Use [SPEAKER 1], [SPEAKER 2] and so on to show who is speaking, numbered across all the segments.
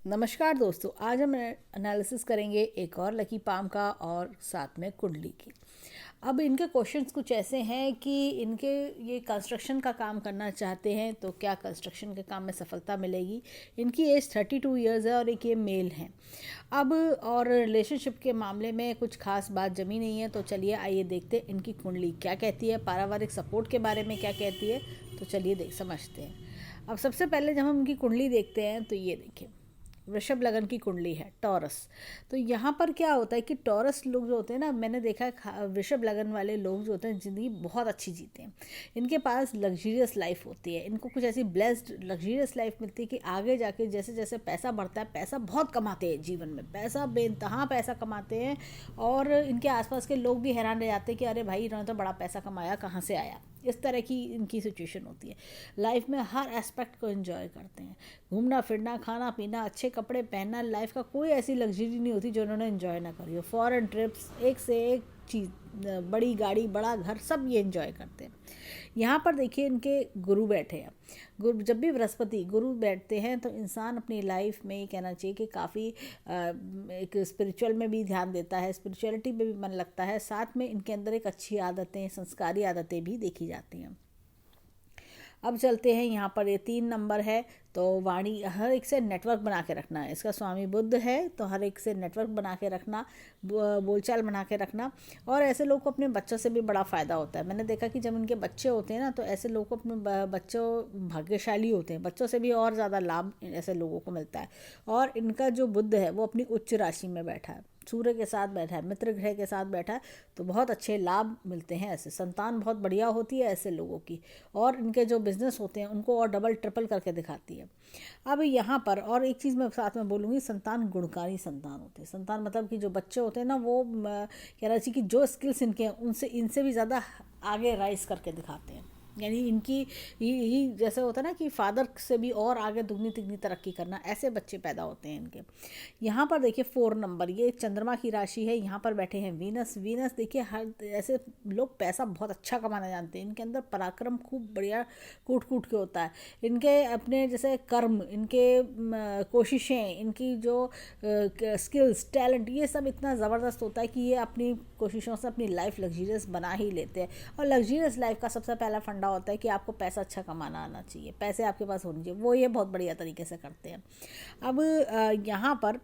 [SPEAKER 1] नमस्कार दोस्तों, आज हम एनालिसिस करेंगे एक और लकी पाम का और साथ में कुंडली की। अब इनके क्वेश्चंस कुछ ऐसे हैं कि इनके ये कंस्ट्रक्शन का काम करना चाहते हैं तो क्या कंस्ट्रक्शन के काम में सफलता मिलेगी। इनकी एज 32 ईयर्स है और एक ये मेल हैं। अब और रिलेशनशिप के मामले में कुछ खास बात जमी नहीं है, तो चलिए आइए देखते हैं इनकी कुंडली क्या कहती है, पारिवारिक सपोर्ट के बारे में क्या कहती है। तो चलिए देख समझते हैं। अब सबसे पहले जब हम उनकी कुंडली देखते हैं तो ये देखिए, वृषभ लगन की कुंडली है, टॉरस। तो यहाँ पर क्या होता है कि टॉरस लोग जो होते हैं ना, मैंने देखा है वृषभ लगन वाले लोग जो होते हैं ज़िंदगी बहुत अच्छी जीते हैं। इनके पास लग्जरियस लाइफ होती है, इनको कुछ ऐसी ब्लेस्ड लग्जरियस लाइफ मिलती है कि आगे जाके जैसे जैसे पैसा बढ़ता है, पैसा बहुत कमाते हैं जीवन में, पैसा बेइंतहा पैसा कमाते हैं। और इनके आसपास के लोग भी हैरान रह जाते हैं कि अरे भाई इन्होंने तो बड़ा पैसा कमाया, कहाँ से आया। इस तरह की इनकी सिचुएशन होती है। लाइफ में हर एस्पेक्ट को एंजॉय करते हैं, घूमना फिरना, खाना पीना, अच्छे कपड़े पहनना, लाइफ का कोई ऐसी लग्जरी नहीं होती जो उन्होंने एंजॉय ना करी हो। फॉरेन ट्रिप्स, एक से एक चीज़, बड़ी गाड़ी, बड़ा घर, सब ये एंजॉय करते हैं। यहाँ पर देखिए इनके गुरु बैठे हैं। गुरु, जब भी बृहस्पति गुरु बैठते हैं तो इंसान अपनी लाइफ में ये कहना चाहिए कि काफ़ी एक स्पिरिचुअल में भी ध्यान देता है, स्पिरिचुअलिटी में भी मन लगता है। साथ में इनके अंदर एक अच्छी आदतें, संस्कारी आदतें भी देखी जाती हैं। अब चलते हैं, यहाँ पर ये 3 नंबर है। तो वाणी, हर एक से नेटवर्क बना के रखना है। इसका स्वामी बुद्ध है, तो हर एक से नेटवर्क बना के रखना, बोलचाल बना के रखना। और ऐसे लोग को अपने बच्चों से भी बड़ा फ़ायदा होता है। मैंने देखा कि जब उनके बच्चे होते हैं ना, तो ऐसे लोग को अपने बच्चों भाग्यशाली होते हैं, बच्चों से भी और ज़्यादा लाभ ऐसे लोगों को मिलता है। और इनका जो बुद्ध है वो अपनी उच्च राशि में बैठा है, सूर्य के साथ बैठा है, मित्र ग्रह के साथ बैठा है, तो बहुत अच्छे लाभ मिलते हैं। ऐसे संतान बहुत बढ़िया होती है ऐसे लोगों की, और इनके जो बिजनेस होते हैं उनको और डबल ट्रिपल करके दिखाती है। अब यहाँ पर और एक चीज़ मैं साथ में बोलूँगी, संतान गुणकारी संतान होते हैं। संतान मतलब कि जो बच्चे होते हैं ना, वो कह रहा चाहिए कि जो स्किल्स इनके हैं उनसे इनसे भी ज़्यादा आगे राइज करके दिखाते हैं। यानी इनकी ही जैसे होता है ना कि फादर से भी और आगे दुगनी तिगनी तरक्की करना, ऐसे बच्चे पैदा होते हैं इनके। यहाँ पर देखिए 4 नंबर, ये चंद्रमा की राशि है। यहाँ पर बैठे हैं वीनस। वीनस देखिए, हर ऐसे लोग पैसा बहुत अच्छा कमाना जानते हैं। इनके अंदर पराक्रम खूब बढ़िया कूट कूट के होता है। इनके अपने जैसे कर्म, इनके कोशिशें, इनकी जो स्किल्स, टैलेंट, ये सब इतना ज़बरदस्त होता है कि ये अपनी कोशिशों से अपनी लाइफ लग्जरियस बना ही लेते हैं। और लग्जरियस लाइफ का सबसे पहला फंडा होता है कि आपको पैसा अच्छा कमाना आना चाहिए, पैसे आपके पास होने चाहिए। वो ये बहुत बढ़िया तरीके से करते हैं। अब यहाँ पर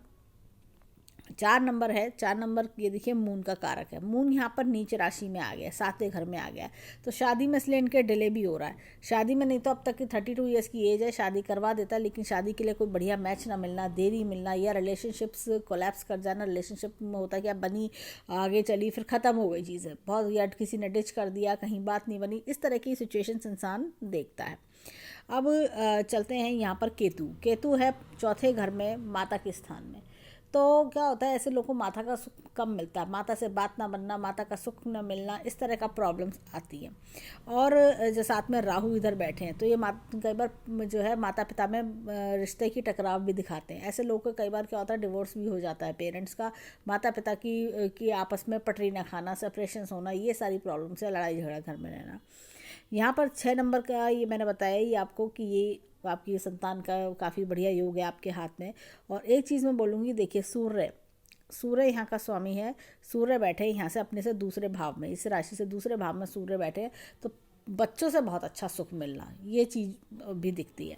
[SPEAKER 1] 4 नंबर है। 4 नंबर ये देखिए मून का कारक है। मून यहाँ पर नीच राशि में आ गया, 7वें घर में आ गया। तो शादी में इसलिए इनके डिले भी हो रहा है। शादी में नहीं तो अब तक की 32 ईयर्स की एज है, शादी करवा देता, लेकिन शादी के लिए कोई बढ़िया मैच ना मिलना, देरी मिलना, या रिलेशनशिप्स कोलैप्स कर जाना। रिलेशनशिप में होता है कि अब बनी, आगे चली, फिर ख़त्म हो गई चीज़ें बहुत, या किसी ने डिच कर दिया, कहीं बात नहीं बनी, इस तरह की सिचुएशंस इंसान देखता है। अब चलते हैं यहाँ पर केतु। केतु है 4थे घर में, माता के स्थान में। तो क्या होता है, ऐसे लोगों को माता का सुख कम मिलता है, माता से बात ना बनना, माता का सुख न मिलना, इस तरह का प्रॉब्लम्स आती है। और जो साथ में राहु इधर बैठे हैं, तो ये कई बार जो है माता पिता में रिश्ते की टकराव भी दिखाते हैं। ऐसे लोगों को कई बार क्या होता है, डिवोर्स भी हो जाता है पेरेंट्स का, माता पिता की आपस में पटरी ना खाना, सेपरेशंस होना, ये सारी प्रॉब्लम्स है, लड़ाई झगड़ा घर में रहना। यहाँ पर 6 नंबर का ये मैंने बताया ही आपको कि ये आपकी संतान का काफ़ी बढ़िया योग है आपके हाथ में। और एक चीज़ मैं बोलूँगी, देखिए सूर्य, सूर्य यहाँ का स्वामी है। सूर्य बैठे यहाँ से अपने से दूसरे भाव में, इस राशि से दूसरे भाव में सूर्य बैठे हैं, तो बच्चों से बहुत अच्छा सुख मिलना, ये चीज़ भी दिखती है।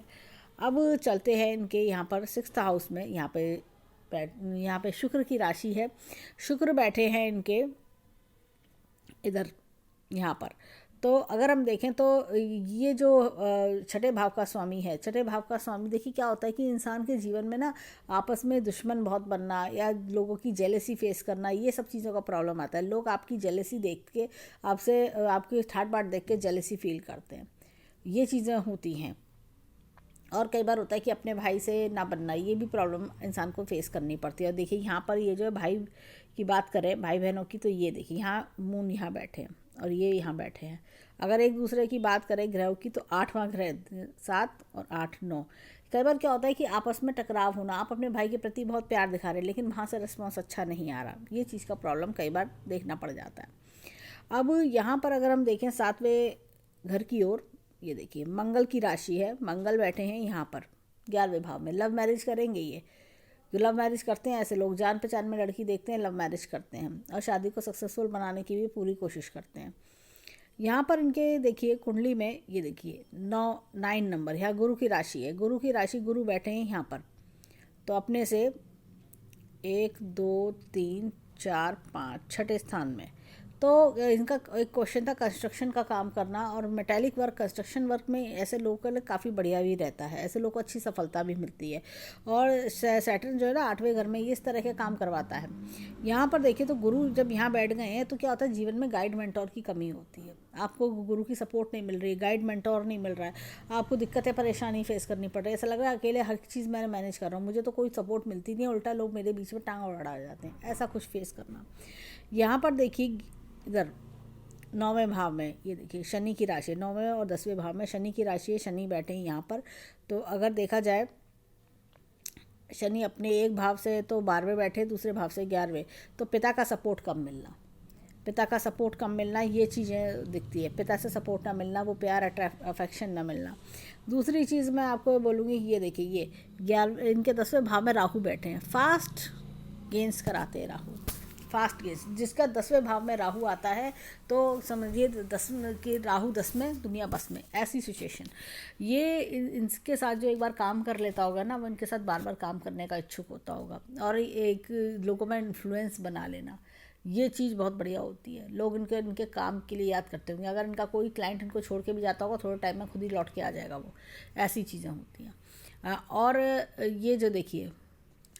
[SPEAKER 1] अब चलते हैं इनके यहाँ पर 6th हाउस में। यहाँ पे शुक्र की राशि है। शुक्र बैठे हैं इनके इधर यहाँ पर। तो अगर हम देखें तो ये जो 6ठे भाव का स्वामी है, 6ठे भाव का स्वामी, देखिए क्या होता है कि इंसान के जीवन में ना आपस में दुश्मन बहुत बनना, या लोगों की जेलसी फेस करना, ये सब चीज़ों का प्रॉब्लम आता है। लोग आपकी जेलसी देख के, आपसे आपकी ठाट बाट देख के जेलसी फील करते हैं, ये चीज़ें होती हैं। और कई बार होता है कि अपने भाई से ना बनना, ये भी प्रॉब्लम इंसान को फेस करनी पड़ती है। और देखिए यहाँ पर ये जो है भाई की बात करें, भाई बहनों की, तो ये देखिए यहाँ मून यहाँ बैठे हैं और ये यहाँ बैठे हैं। अगर एक दूसरे की बात करें ग्रहों की, तो 8वां ग्रह 7 और 8 9। कई बार क्या होता है कि आपस में टकराव होना, आप अपने भाई के प्रति बहुत प्यार दिखा रहे हैं लेकिन वहाँ से रिस्पॉन्स अच्छा नहीं आ रहा, ये चीज़ का प्रॉब्लम कई बार देखना पड़ जाता है। अब यहाँ पर अगर हम देखें 7वें घर की ओर, ये देखिए मंगल की राशि है। मंगल बैठे हैं यहाँ पर 11वें भाव में। लव मैरिज करेंगे ये, जो लव मैरिज करते हैं ऐसे लोग जान पहचान में लड़की देखते हैं, लव मैरिज करते हैं और शादी को सक्सेसफुल बनाने की भी पूरी कोशिश करते हैं। यहाँ पर इनके देखिए कुंडली में ये देखिए 9 नंबर, यहाँ गुरु की राशि है, गुरु की राशि, गुरु बैठे हैं यहाँ पर, तो अपने से 1 2 3 4 5 छठे स्थान में। तो इनका एक क्वेश्चन था कंस्ट्रक्शन का काम करना, और मेटालिक वर्क, कंस्ट्रक्शन वर्क में ऐसे लोगों के लिए काफ़ी बढ़िया भी रहता है, ऐसे लोगों को अच्छी सफलता भी मिलती है। और सैटर्न जो है ना 8वें घर में, ये इस तरह के काम करवाता है। यहाँ पर देखिए तो गुरु जब यहाँ बैठ गए हैं तो क्या होता है, जीवन में गाइड मेंटोर की कमी होती है, आपको गुरु की सपोर्ट नहीं मिल रही, गाइड मेंटोर नहीं मिल रहा है, आपको दिक्कतें परेशानी फेस करनी पड़ रही है, ऐसा लग रहा है अकेले हर चीज़ मैंने मैनेज कर रहा हूँ, मुझे तो कोई सपोर्ट मिलती नहीं है, उल्टा लोग मेरे बीच में टांग अड़ा जाते हैं, ऐसा कुछ फेस करना। यहाँ पर देखिए इधर 9वें भाव में ये देखिए शनि की राशि, 9वें और 10वें भाव में शनि की राशि है, शनि बैठे हैं यहाँ पर। तो अगर देखा जाए शनि अपने एक भाव से तो 12वें बैठे, दूसरे भाव से 11वें, तो पिता का सपोर्ट कम मिलना, पिता का सपोर्ट कम मिलना, ये चीज़ें दिखती है, पिता से सपोर्ट ना मिलना, वो प्यार अफेक्शन ना मिलना। दूसरी चीज़ मैं आपको बोलूँगी, ये देखिए ये 11 इनके 10वें भाव में राहु बैठे हैं, फास्ट गेंस कराते हैं राहु, फास्ट गेंस, जिसका 10वें भाव में राहु आता है तो समझिए 10 के राहु 10 में दुनिया बस में, ऐसी सिचुएशन। ये इनके साथ जो एक बार काम कर लेता होगा ना, वो इनके साथ बार बार काम करने का इच्छुक होता होगा, और एक लोगों में इन्फ्लुएंस बना लेना, ये चीज़ बहुत बढ़िया होती है। लोग इनके काम के लिए याद करते होंगे, अगर इनका कोई क्लाइंट इनको छोड़ के भी जाता होगा थोड़े टाइम में खुद ही लौट के आ जाएगा वो, ऐसी चीज़ें होती हैं। और ये जो देखिए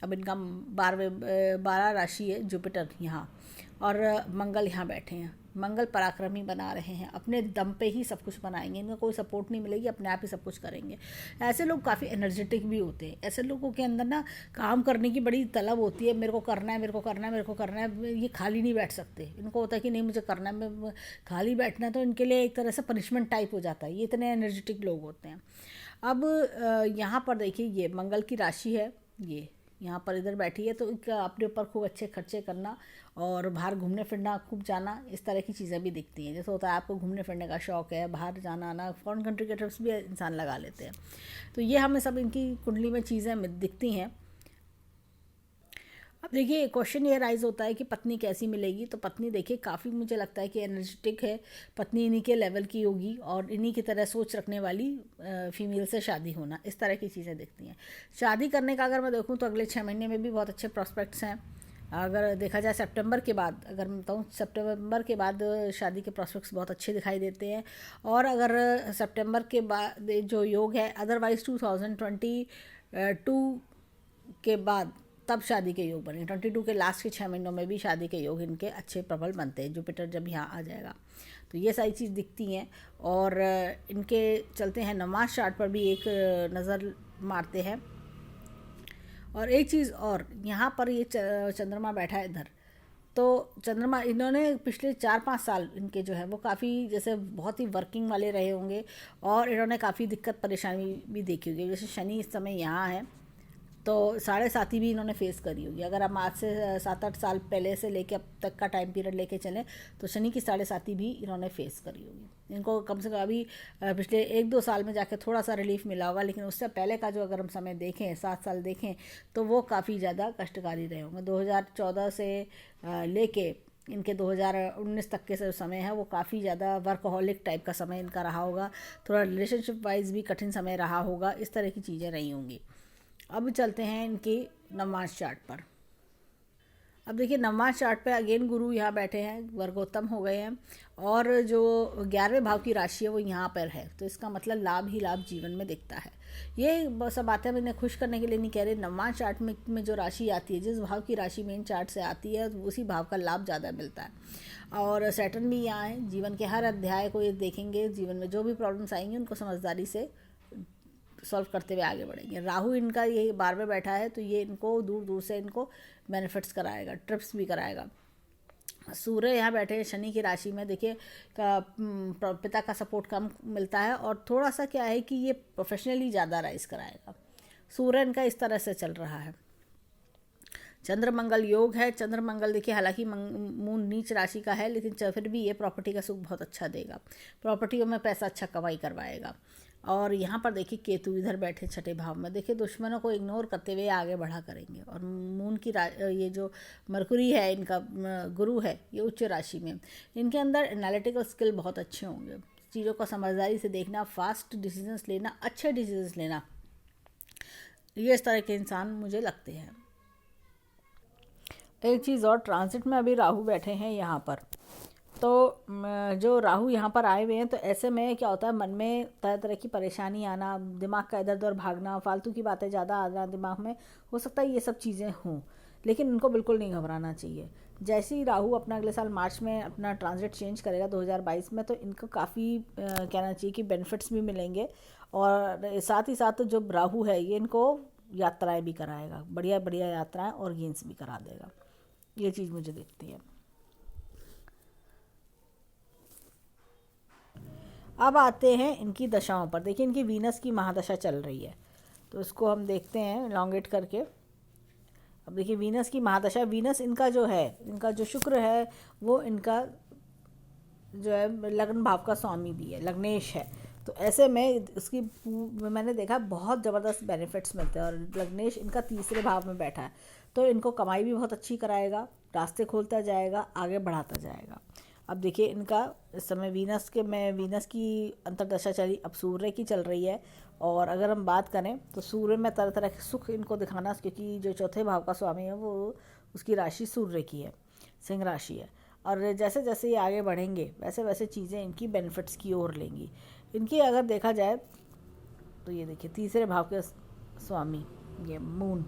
[SPEAKER 1] अब इनका 12 राशि है, जुपिटर यहाँ और मंगल यहाँ बैठे हैं, मंगल पराक्रमी बना रहे हैं, अपने दम पे ही सब कुछ बनाएंगे, इनको कोई सपोर्ट नहीं मिलेगी, अपने आप ही सब कुछ करेंगे। ऐसे लोग काफ़ी एनर्जेटिक भी होते हैं, ऐसे लोगों के अंदर ना काम करने की बड़ी तलब होती है, मेरे को करना है, मेरे को करना है, मेरे को करना है, ये खाली नहीं बैठ सकते, इनको होता है कि नहीं मुझे करना है, मैं खाली बैठना तो इनके लिए एक तरह से पनिशमेंट टाइप हो जाता है, ये इतने एनर्जेटिक लोग होते हैं। अब यहाँ पर देखिए ये मंगल की राशि है, ये यहाँ पर इधर बैठी है, तो अपने ऊपर खूब अच्छे खर्चे करना और बाहर घूमने फिरना, खूब जाना, इस तरह की चीज़ें भी दिखती हैं। जैसे होता है आपको घूमने फिरने का शौक़ है, बाहर जाना आना, फॉरेन कंट्री के ट्रिप्स भी इंसान लगा लेते हैं, तो ये हमें सब इनकी कुंडली में चीज़ें दिखती हैं। अब देखिए क्वेश्चन ये राइज होता है कि पत्नी कैसी मिलेगी, तो पत्नी देखिए काफ़ी मुझे लगता है कि एनर्जेटिक है, पत्नी इन्हीं के लेवल की होगी और इन्हीं की तरह सोच रखने वाली फीमेल से शादी होना, इस तरह की चीज़ें दिखती हैं। शादी करने का अगर मैं देखूं तो अगले 6 महीने में भी बहुत अच्छे प्रॉस्पेक्ट्स हैं। अगर देखा जाए सितंबर के बाद, अगर मैं बताऊँ सितंबर के बाद शादी के प्रॉस्पेक्ट्स बहुत अच्छे दिखाई देते हैं। और अगर सितंबर के बाद जो योग है, अदरवाइज़ 2022 के बाद तब शादी के योग बने, 22 के लास्ट के 6 महीनों में भी शादी के योग इनके अच्छे प्रबल बनते हैं, जुपिटर जब यहाँ आ जाएगा तो ये सारी चीज़ दिखती हैं। और इनके चलते हैं नमाज चार्ट पर भी एक नज़र मारते हैं। और एक चीज़ और, यहाँ पर ये चंद्रमा बैठा है इधर, तो चंद्रमा इन्होंने पिछले 4-5 साल इनके जो है वो काफ़ी जैसे बहुत ही वर्किंग वाले रहे होंगे और इन्होंने काफ़ी दिक्कत परेशानी भी देखी होगी। जैसे शनि इस समय यहाँ है तो 7.5 भी इन्होंने फेस करी होगी। अगर हम आज से 7-8 साल पहले से लेके अब तक का टाइम पीरियड लेके चलें तो शनि की 7.5 भी इन्होंने फेस करी होगी। इनको कम से कम अभी पिछले 1-2 साल में जाके थोड़ा सा रिलीफ मिला होगा, लेकिन उससे पहले का जो अगर हम समय देखें 7 साल देखें तो वो काफ़ी ज़्यादा कष्टकारी रहे होंगे। 2014 से लेके इनके 2019 तक के जो समय है वो काफ़ी ज़्यादा वर्कहॉलिक टाइप का समय इनका रहा होगा, थोड़ा रिलेशनशिप वाइज भी कठिन समय रहा होगा, इस तरह की चीज़ें रही होंगी। अब चलते हैं इनकी नवमास चार्ट पर। अब देखिए नवमास चार्ट पे अगेन गुरु यहाँ बैठे हैं, वर्गोत्तम हो गए हैं और जो 11वें भाव की राशि है वो यहाँ पर है, तो इसका मतलब लाभ ही लाभ जीवन में दिखता है। ये सब बातें मैंने खुश करने के लिए नहीं कह रही, नवमास चार्ट में जो राशि आती है, जिस भाव की राशि मेन चार्ट से आती है उसी भाव का लाभ ज़्यादा मिलता है। और सैटर्न भी यहाँ है, जीवन के हर अध्याय को ये देखेंगे, जीवन में जो भी प्रॉब्लम्स आएंगी उनको समझदारी से सॉल्व करते हुए आगे बढ़ेंगे। राहु इनका ये 12वें बैठा है तो ये इनको दूर दूर से इनको बेनिफिट्स कराएगा, ट्रिप्स भी कराएगा। सूर्य यहाँ बैठे हैं शनि की राशि में, देखिए पिता का सपोर्ट कम मिलता है और थोड़ा सा क्या है कि ये प्रोफेशनली ज़्यादा राइज कराएगा। सूर्य इनका इस तरह से चल रहा है। चंद्र मंगल योग है, चंद्र मंगल देखिए हालांकि मून नीच राशि का है, लेकिन फिर भी ये प्रॉपर्टी का सुख बहुत अच्छा देगा, प्रॉपर्टियों में पैसा अच्छा कमाई करवाएगा। और यहाँ पर देखिए केतु इधर बैठे छठे भाव में, देखिए दुश्मनों को इग्नोर करते हुए आगे बढ़ा करेंगे। और मून की ये जो मरकुरी है इनका गुरु है, ये उच्च राशि में, इनके अंदर एनालिटिकल स्किल बहुत अच्छे होंगे, चीज़ों को समझदारी से देखना, फास्ट डिसीजंस लेना, अच्छे डिसीजंस लेना, ये इस तरह के इंसान मुझे लगते हैं। एक चीज़ और, ट्रांजिट में अभी राहु बैठे हैं यहाँ पर, तो जो राहु यहाँ पर आए हुए हैं, तो ऐसे में क्या होता है, मन में तरह तरह की परेशानी आना, दिमाग का इधर उधर भागना, फालतू की बातें ज़्यादा आ जाना दिमाग में, हो सकता है ये सब चीज़ें हों, लेकिन इनको बिल्कुल नहीं घबराना चाहिए। जैसे ही राहु अपना अगले साल मार्च में अपना ट्रांजिट चेंज करेगा 2022 में, तो इनको काफ़ी कहना चाहिए कि बेनिफिट्स भी मिलेंगे। और साथ ही साथ जो राहु है ये इनको यात्राएं भी कराएगा, बढ़िया बढ़िया यात्राएं और गेंस भी करा देगा, ये चीज़ मुझे दिखती है। अब आते हैं इनकी दशाओं पर। देखिए इनकी वीनस की महादशा चल रही है, तो इसको हम देखते हैं लॉन्गेट करके। अब देखिए वीनस की महादशा, वीनस इनका जो है, इनका जो शुक्र है वो इनका जो है लग्न भाव का स्वामी भी है, लग्नेश है। तो ऐसे में इसकी मैंने देखा बहुत ज़बरदस्त बेनिफिट्स मिलते हैं। और लग्नेश इनका तीसरे भाव में बैठा है, तो इनको कमाई भी बहुत अच्छी कराएगा, रास्ते खोलता जाएगा, आगे बढ़ाता जाएगा। अब देखिए इनका इस समय वीनस की अंतर्दशा चली, अब सूर्य की चल रही है। और अगर हम बात करें तो सूर्य में तरह तरह के सुख इनको दिखाना, क्योंकि जो चौथे भाव का स्वामी है वो उसकी राशि सूर्य की है, सिंह राशि है। और जैसे जैसे ये आगे बढ़ेंगे वैसे वैसे चीज़ें इनकी बेनिफिट्स की ओर लेंगी। इनकी अगर देखा जाए तो ये देखिए तीसरे भाव के स्वामी ये मून,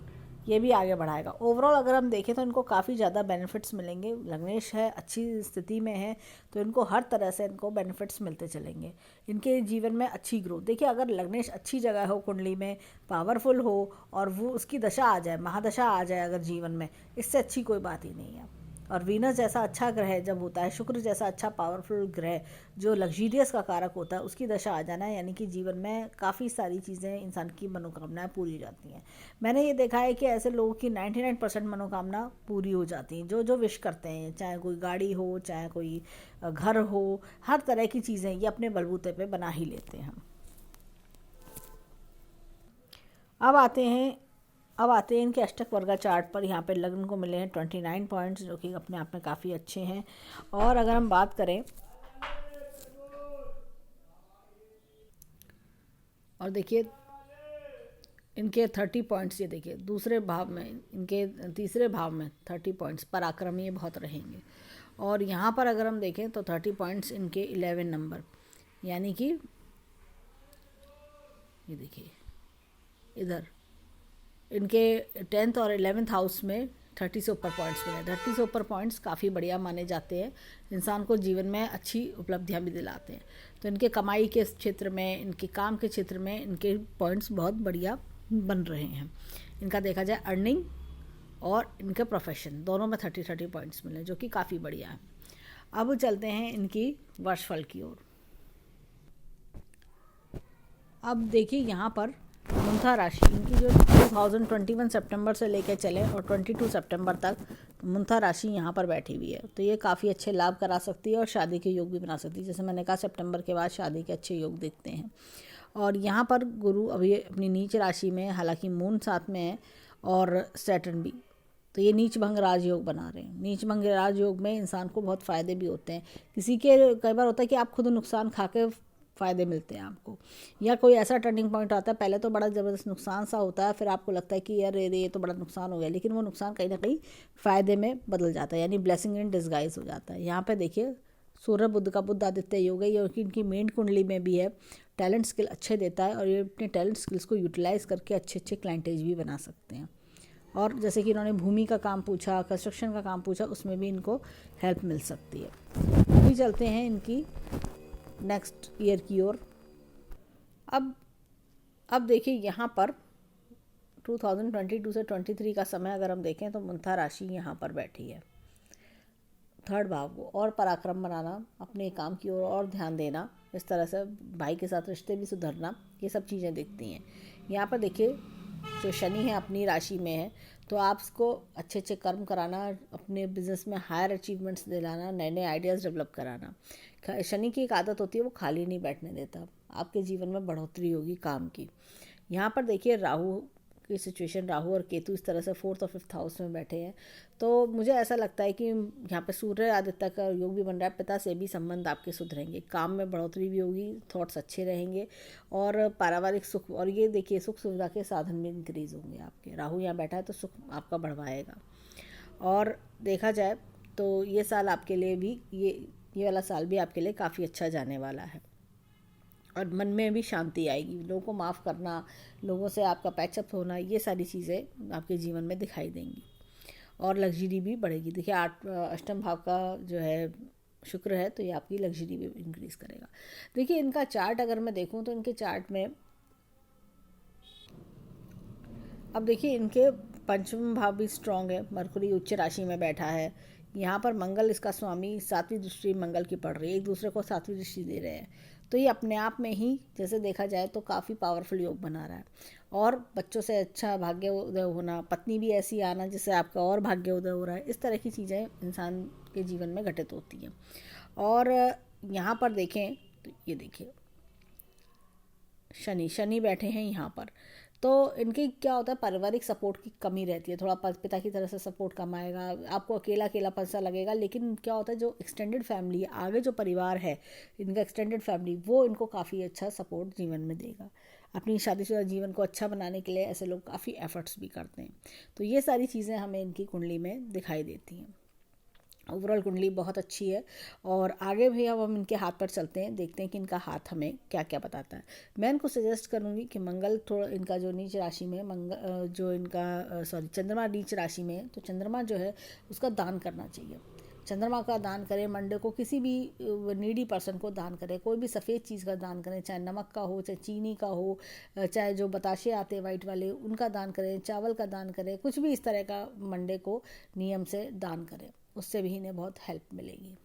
[SPEAKER 1] ये भी आगे बढ़ाएगा। ओवरऑल अगर हम देखें तो इनको काफ़ी ज़्यादा बेनिफिट्स मिलेंगे। लग्नेश है, अच्छी स्थिति में है, तो इनको हर तरह से इनको बेनिफिट्स मिलते चलेंगे। इनके जीवन में अच्छी ग्रोथ, देखिए अगर लग्नेश अच्छी जगह हो, कुंडली में पावरफुल हो और वो उसकी दशा आ जाए, महादशा आ जाए अगर जीवन में, इससे अच्छी कोई बात ही नहीं है। और वीनस जैसा अच्छा ग्रह जब होता है, शुक्र जैसा अच्छा पावरफुल ग्रह जो लग्जीरियस का कारक होता है, उसकी दशा आ जाना है, यानी कि जीवन में काफ़ी सारी चीज़ें, इंसान की मनोकामनाएं पूरी हो जाती हैं। मैंने ये देखा है कि ऐसे लोगों की 99% मनोकामना पूरी हो जाती हैं, जो जो विश करते हैं, चाहे कोई गाड़ी हो, चाहे कोई घर हो, हर तरह की चीज़ें ये अपने बलबूते पे बना ही लेते हैं। अब आते हैं इनके अष्टक वर्गा चार्ट पर। यहाँ पे लग्न को मिले हैं 29 पॉइंट्स, जो कि अपने आप में काफ़ी अच्छे हैं। और अगर हम बात करें, और देखिए इनके 30 पॉइंट्स, ये देखिए दूसरे भाव में, इनके तीसरे भाव में 30 पॉइंट्स, पराक्रमी ये बहुत रहेंगे। और यहाँ पर अगर हम देखें तो 30 पॉइंट्स इनके 11 नंबर, यानी कि ये देखिए इधर इनके 10th और 11th हाउस में 30 से ऊपर पॉइंट्स मिले। 30 से ऊपर पॉइंट्स काफ़ी बढ़िया माने जाते हैं, इंसान को जीवन में अच्छी उपलब्धियां भी दिलाते हैं। तो इनके कमाई के क्षेत्र में, इनके काम के क्षेत्र में इनके पॉइंट्स बहुत बढ़िया बन रहे हैं। इनका देखा जाए अर्निंग और इनके प्रोफेशन दोनों में 30 पॉइंट्स मिले, जो कि काफ़ी बढ़िया है। अब चलते हैं इनकी वर्षफल की ओर। अब देखिए यहाँ पर मुंथा राशि, इनकी जो 2021 सितंबर से लेकर चले और 22 सितंबर तक मुंथा राशि यहाँ पर बैठी हुई है, तो ये काफ़ी अच्छे लाभ करा सकती है और शादी के योग भी बना सकती है। जैसे मैंने कहा सितंबर के बाद शादी के अच्छे योग दिखते हैं। और यहाँ पर गुरु अभी अपनी नीच राशि में, हालांकि मून साथ में है और सैटर्न भी, तो ये नीच भंग राजयोग बना रहे हैं। नीच भंग राजयोग में इंसान को बहुत फ़ायदे भी होते हैं। किसी के कई बार होता है कि आप खुद नुकसान खा के फ़ायदे मिलते हैं आपको, या कोई ऐसा टर्निंग पॉइंट आता है, पहले तो बड़ा ज़बरदस्त नुकसान सा होता है, फिर आपको लगता है कि यार ये तो बड़ा नुकसान हो गया, लेकिन वो नुकसान कहीं ना कहीं फ़ायदे में बदल जाता है, यानी ब्लेसिंग इन डिस्गाइज हो जाता है। यहाँ पे देखिए सूर्य बुध का बुध आदित्य योग है, ये इनकी मेन कुंडली में भी है। टैलेंट स्किल अच्छे देता है और ये अपने टैलेंट स्किल्स को यूटिलाइज़ करके अच्छे अच्छे क्लाइंटेज भी बना सकते हैं। और जैसे कि इन्होंने भूमि का काम पूछा, कंस्ट्रक्शन का काम पूछा, उसमें भी इनको हेल्प मिल सकती है। अभी चलते हैं इनकी नेक्स्ट ईयर की ओर। अब देखिए यहाँ पर 2022 से 23 का समय अगर हम देखें तो मुंथा राशि यहाँ पर बैठी है। थर्ड भाव को और पराक्रम बनाना, अपने काम की ओर और ध्यान देना, इस तरह से भाई के साथ रिश्ते भी सुधरना, ये सब चीज़ें दिखती हैं। यहाँ पर देखिए जो शनि है अपनी राशि में है, तो आप इसको अच्छे अच्छे कर्म कराना, अपने बिजनेस में हायर अचीवमेंट्स दिलाना, नए नए आइडियाज़ डेवलप कराना। शनि की एक आदत होती है, वो खाली नहीं बैठने देता। आपके जीवन में बढ़ोतरी होगी काम की। यहाँ पर देखिए राहु की सिचुएशन, राहु और केतु इस तरह से 4th और 5th हाउस में बैठे हैं, तो मुझे ऐसा लगता है कि यहाँ पे सूर्य आदित्य का योग भी बन रहा है। पिता से भी संबंध आपके सुधरेंगे, काम में बढ़ोतरी भी होगी, थॉट्स अच्छे रहेंगे और पारिवारिक सुख, और ये देखिए सुख सुविधा के साधन भी इंक्रीज होंगे आपके। राहु यहाँ बैठा है तो सुख आपका बढ़वाएगा। और देखा जाए तो ये साल आपके लिए भी, ये वाला साल भी आपके लिए काफ़ी अच्छा जाने वाला है और मन में भी शांति आएगी। लोगों को माफ़ करना, लोगों से आपका पैचअप होना, ये सारी चीज़ें आपके जीवन में दिखाई देंगी और लग्जरी भी बढ़ेगी। देखिए अष्टम भाव का जो है शुक्र है, तो ये आपकी लग्जरी भी इंक्रीज़ करेगा। देखिए इनका चार्ट अगर मैं देखूं तो इनके चार्ट में अब देखिए इनके पंचम भाव भी स्ट्रांग है, मरकुरी उच्च राशि में बैठा है। यहाँ पर मंगल इसका स्वामी, 7वीं दृष्टि मंगल की पड़ रही है, एक दूसरे को 7वीं दृष्टि दे रहे हैं, तो ये अपने आप में ही जैसे देखा जाए तो काफ़ी पावरफुल योग बना रहा है। और बच्चों से अच्छा भाग्य उदय होना, पत्नी भी ऐसी आना जिससे आपका और भाग्य उदय हो रहा है, इस तरह की चीज़ें इंसान के जीवन में घटित होती हैं। और यहाँ पर देखें तो ये देखिए शनि बैठे हैं यहाँ पर, तो इनकी क्या होता है, पारिवारिक सपोर्ट की कमी रहती है, थोड़ा पिता की तरफ से सपोर्ट कम आएगा, आपको अकेला अकेलापन सा लगेगा। लेकिन क्या होता है, जो एक्सटेंडेड फैमिली है, आगे जो परिवार है इनका एक्सटेंडेड फैमिली, वो इनको काफ़ी अच्छा सपोर्ट जीवन में देगा। अपनी शादीशुदा जीवन को अच्छा बनाने के लिए ऐसे लोग काफ़ी एफर्ट्स भी करते हैं। तो ये सारी चीज़ें हमें इनकी कुंडली में दिखाई देती हैं। ओवरऑल कुंडली बहुत अच्छी है। और आगे भी हम इनके हाथ पर चलते हैं, देखते हैं कि इनका हाथ हमें क्या क्या बताता है। मैं इनको सजेस्ट करूँगी कि मंगल थोड़ा इनका जो नीच राशि में जो इनका चंद्रमा नीच राशि में है, तो चंद्रमा जो है उसका दान करना चाहिए। चंद्रमा का दान करें, मंडे को किसी भी नीडी पर्सन को दान करें, कोई भी सफ़ेद चीज़ का दान करें, चाहे नमक का हो, चाहे चीनी का हो, चाहे जो बताशे आते हैं वाइट वाले उनका दान करें, चावल का दान करें, कुछ भी इस तरह का मंडे को नियम से दान करें, उससे भी इन्हें बहुत हेल्प मिलेगी।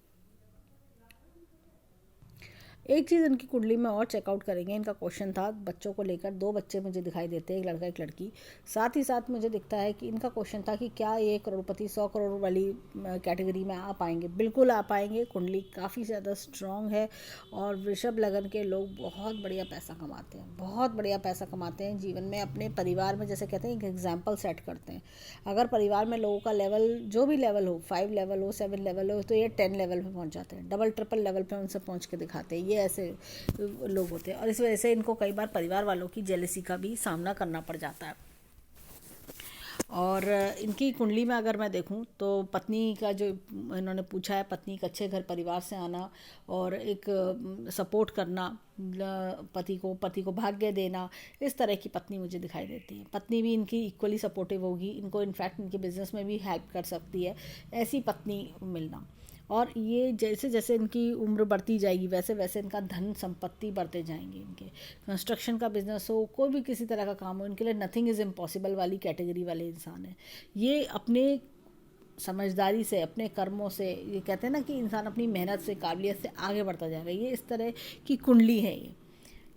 [SPEAKER 1] एक चीज़ इनकी कुंडली में और चेकआउट करेंगे। इनका क्वेश्चन था बच्चों को लेकर, 2 बच्चे मुझे दिखाई देते हैं, एक लड़का एक लड़की। साथ ही साथ मुझे दिखता है कि इनका क्वेश्चन था कि क्या ये करोड़पति 100 करोड़ वाली कैटेगरी में आ पाएंगे। बिल्कुल आ पाएंगे, कुंडली काफ़ी ज़्यादा स्ट्रॉन्ग है और वृषभ लगन के लोग बहुत बढ़िया पैसा कमाते हैं, बहुत बढ़िया पैसा कमाते हैं जीवन में। अपने परिवार में जैसे कहते हैं एक एग्जाम्पल सेट करते हैं। अगर परिवार में लोगों का लेवल जो भी लेवल हो, 5 लेवल हो, 7 लेवल हो, तो ये 10 लेवल पे पहुंच जाते हैं, डबल ट्रिपल लेवल पे उनसे पहुंच के दिखाते हैं। ये ऐसे लोग होते हैं और इस वजह से इनको कई बार परिवार वालों की जेलसी का भी सामना करना पड़ जाता है। और इनकी कुंडली में अगर मैं देखूं तो पत्नी का जो इन्होंने पूछा है, पत्नी एक अच्छे घर परिवार से आना और एक सपोर्ट करना, पति को भाग्य देना, इस तरह की पत्नी मुझे दिखाई देती है। पत्नी भी इनकी इक्वली सपोर्टिव होगी, इनको इनफैक्ट इनके बिजनेस में भी हेल्प कर सकती है, ऐसी पत्नी मिलना। और ये जैसे जैसे इनकी उम्र बढ़ती जाएगी वैसे वैसे इनका धन संपत्ति बढ़ते जाएंगे। इनके कंस्ट्रक्शन का बिजनेस हो, कोई भी किसी तरह का काम हो, इनके लिए नथिंग इज़ इम्पॉसिबल वाली कैटेगरी वाले इंसान हैं। ये अपने समझदारी से, अपने कर्मों से, ये कहते हैं ना कि इंसान अपनी मेहनत से, काबिलियत से आगे बढ़ता जाएगा। ये इस तरह की कुंडली है।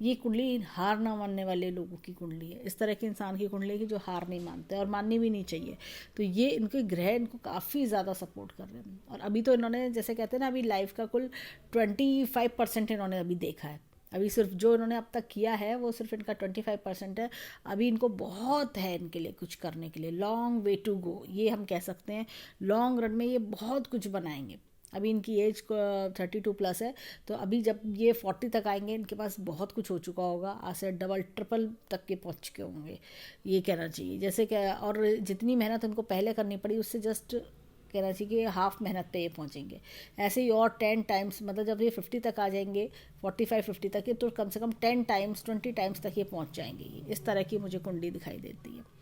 [SPEAKER 1] ये कुंडली हार ना मानने वाले लोगों की कुंडली है, इस तरह के इंसान की कुंडली है कि जो हार नहीं मानते और माननी भी नहीं चाहिए। तो ये इनके ग्रह इनको काफ़ी ज़्यादा सपोर्ट कर रहे हैं। और अभी तो इन्होंने जैसे कहते हैं ना, अभी लाइफ का कुल 25% इन्होंने अभी देखा है। अभी सिर्फ जो इन्होंने अब तक किया है वो सिर्फ इनका 25% है। अभी इनको बहुत है इनके लिए कुछ करने के लिए, लॉन्ग वे टू गो, ये हम कह सकते हैं। लॉन्ग रन में ये बहुत कुछ बनाएंगे। अभी इनकी एज 32+ है, तो अभी जब ये 40 तक आएंगे इनके पास बहुत कुछ हो चुका होगा, आज से डबल ट्रिपल तक के पहुँच चुके होंगे, ये कहना चाहिए। जैसे क्या, और जितनी मेहनत उनको पहले करनी पड़ी उससे जस्ट कहना चाहिए कि हाफ मेहनत पे ये पहुँचेंगे। ऐसे ही और 10 टाइम्स, मतलब जब ये 50 तक आ जाएंगे, 45-50 तक, तो कम से कम 10 टाइम्स 20 टाइम्स तक ये पहुँच जाएंगे। इस तरह की मुझे कुंडली दिखाई देती है।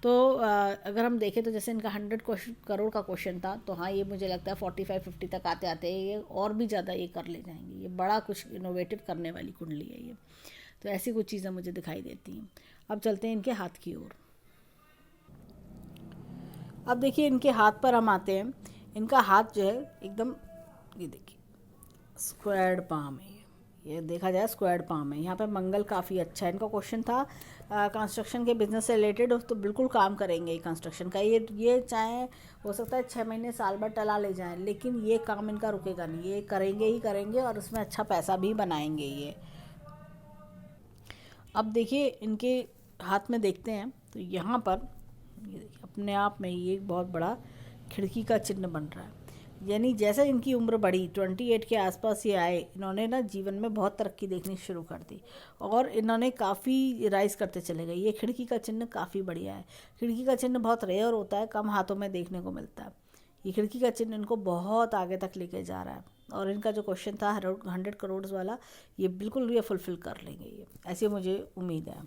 [SPEAKER 1] तो अगर हम देखें तो जैसे इनका 100 करोड़ का क्वेश्चन था, तो हाँ ये मुझे लगता है 45-50 तक आते आते ये और भी ज़्यादा ये कर ले जाएंगे। ये बड़ा कुछ इनोवेटिव करने वाली कुंडली है ये। तो ऐसी कुछ चीज़ें मुझे दिखाई देती हैं। अब चलते हैं इनके हाथ की ओर। अब देखिए इनके हाथ पर हम आते हैं। इनका हाथ जो है एकदम, ये देखिए स्क्वायर्ड पाम है, ये देखा जाए स्क्वायर्ड पाम है। यहाँ पे मंगल काफ़ी अच्छा है। इनका क्वेश्चन था कंस्ट्रक्शन के बिजनेस से रिलेटेड, तो बिल्कुल काम करेंगे कंस्ट्रक्शन का। ये चाहे हो सकता है 6 महीने साल भर टला ले जाएं, लेकिन ये काम इनका रुकेगा नहीं, ये करेंगे ही करेंगे और उसमें अच्छा पैसा भी बनाएंगे ये। अब देखिए इनके हाथ में देखते हैं तो यहाँ पर ये देखिए अपने आप में ये एक बहुत बड़ा खिड़की का चिन्ह बन रहा है। यानी जैसे इनकी उम्र बढ़ी 28 के आसपास ये आए, इन्होंने ना जीवन में बहुत तरक्की देखनी शुरू कर दी और इन्होंने काफ़ी राइज करते चले गए। ये खिड़की का चिन्ह काफ़ी बढ़िया है। खिड़की का चिन्ह बहुत रेयर होता है, कम हाथों में देखने को मिलता है। ये खिड़की का चिन्ह इनको बहुत आगे तक लेके जा रहा है और इनका जो क्वेश्चन था 100 करोड़ वाला, ये बिल्कुल ये फुलफ़िल कर लेंगे, ये ऐसी मुझे उम्मीद है।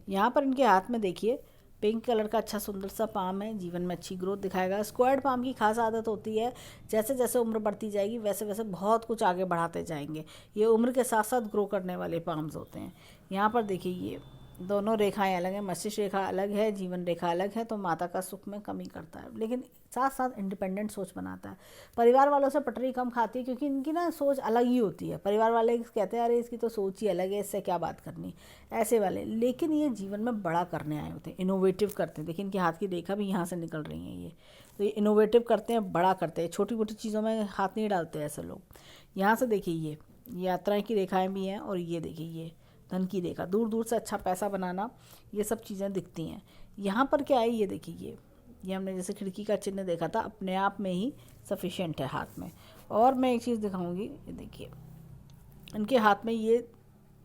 [SPEAKER 1] यहाँ पर इनके हाथ में देखिए पिंक कलर का अच्छा सुंदर सा पाम है, जीवन में अच्छी ग्रोथ दिखाएगा। स्क्वायर्ड पाम की खास आदत होती है जैसे जैसे उम्र बढ़ती जाएगी वैसे वैसे बहुत कुछ आगे बढ़ाते जाएंगे। ये उम्र के साथ साथ ग्रो करने वाले पाम्स होते हैं। यहाँ पर देखिए ये दोनों रेखाएं अलग हैं, मस्तिष्क रेखा अलग है, जीवन रेखा अलग है, तो माता का सुख में कमी करता है, लेकिन साथ साथ इंडिपेंडेंट सोच बनाता है। परिवार वालों से पटरी कम खाती है क्योंकि इनकी ना सोच अलग ही होती है। परिवार वाले कहते हैं अरे इसकी तो सोच ही अलग है, इससे क्या बात करनी, ऐसे वाले। लेकिन ये जीवन में बड़ा करने आए होते हैं, इनोवेटिव करते हैं। देखिए इनके हाथ की रेखा भी यहाँ से निकल रही है ये, तो ये इनोवेटिव करते हैं, बड़ा करते हैं, छोटी मोटी चीज़ों में हाथ नहीं डालते ऐसे लोग। यहाँ से देखिए ये यात्राएं की रेखाएं भी हैं और ये देखिए ये धन की रेखा, दूर दूर से अच्छा पैसा बनाना, ये सब चीज़ें दिखती हैं। यहाँ पर क्या है ये देखिए ये हमने जैसे खिड़की का चिन्ह देखा था, अपने आप में ही सफिशिएंट है हाथ में। और मैं एक चीज़ दिखाऊंगी, ये देखिए इनके हाथ में ये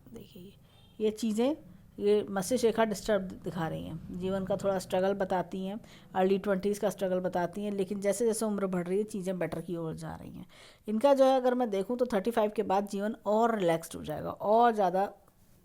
[SPEAKER 1] देखिए ये चीज़ें, ये मस्तिष्क रेखा डिस्टर्ब दिखा रही हैं, जीवन का थोड़ा स्ट्रगल बताती हैं, अर्ली 20s का स्ट्रगल बताती हैं। लेकिन जैसे जैसे उम्र बढ़ रही है चीज़ें बेटर की ओर जा रही हैं। इनका जो है अगर मैं देखूँ तो 35 के बाद जीवन और रिलैक्सड हो जाएगा, और ज़्यादा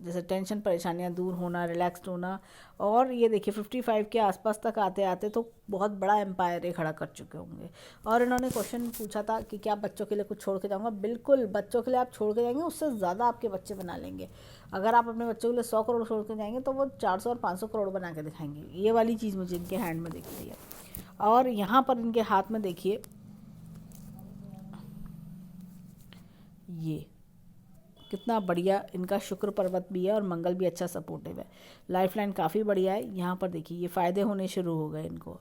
[SPEAKER 1] जैसे टेंशन परेशानियां दूर होना, रिलैक्सड होना। और ये देखिए 55 के आसपास तक आते आते तो बहुत बड़ा एम्पायर ये खड़ा कर चुके होंगे। और इन्होंने क्वेश्चन पूछा था कि क्या बच्चों के लिए कुछ छोड़ के जाऊँगा। बिल्कुल, बच्चों के लिए आप छोड़ के जाएंगे उससे ज़्यादा आपके बच्चे बना लेंगे। अगर आप अपने बच्चों के लिए 100 करोड़ छोड़ के जाएंगे तो वो 400 और 500 करोड़ बना के दिखाएंगे। ये वाली चीज़ मुझे इनके हैंड में दिख रही है। और यहाँ पर इनके हाथ में देखिए ये कितना बढ़िया इनका शुक्र पर्वत भी है और मंगल भी अच्छा सपोर्टिव है। लाइफ लाइन काफ़ी बढ़िया है। यहाँ पर देखिए ये फ़ायदे होने शुरू हो गए इनको,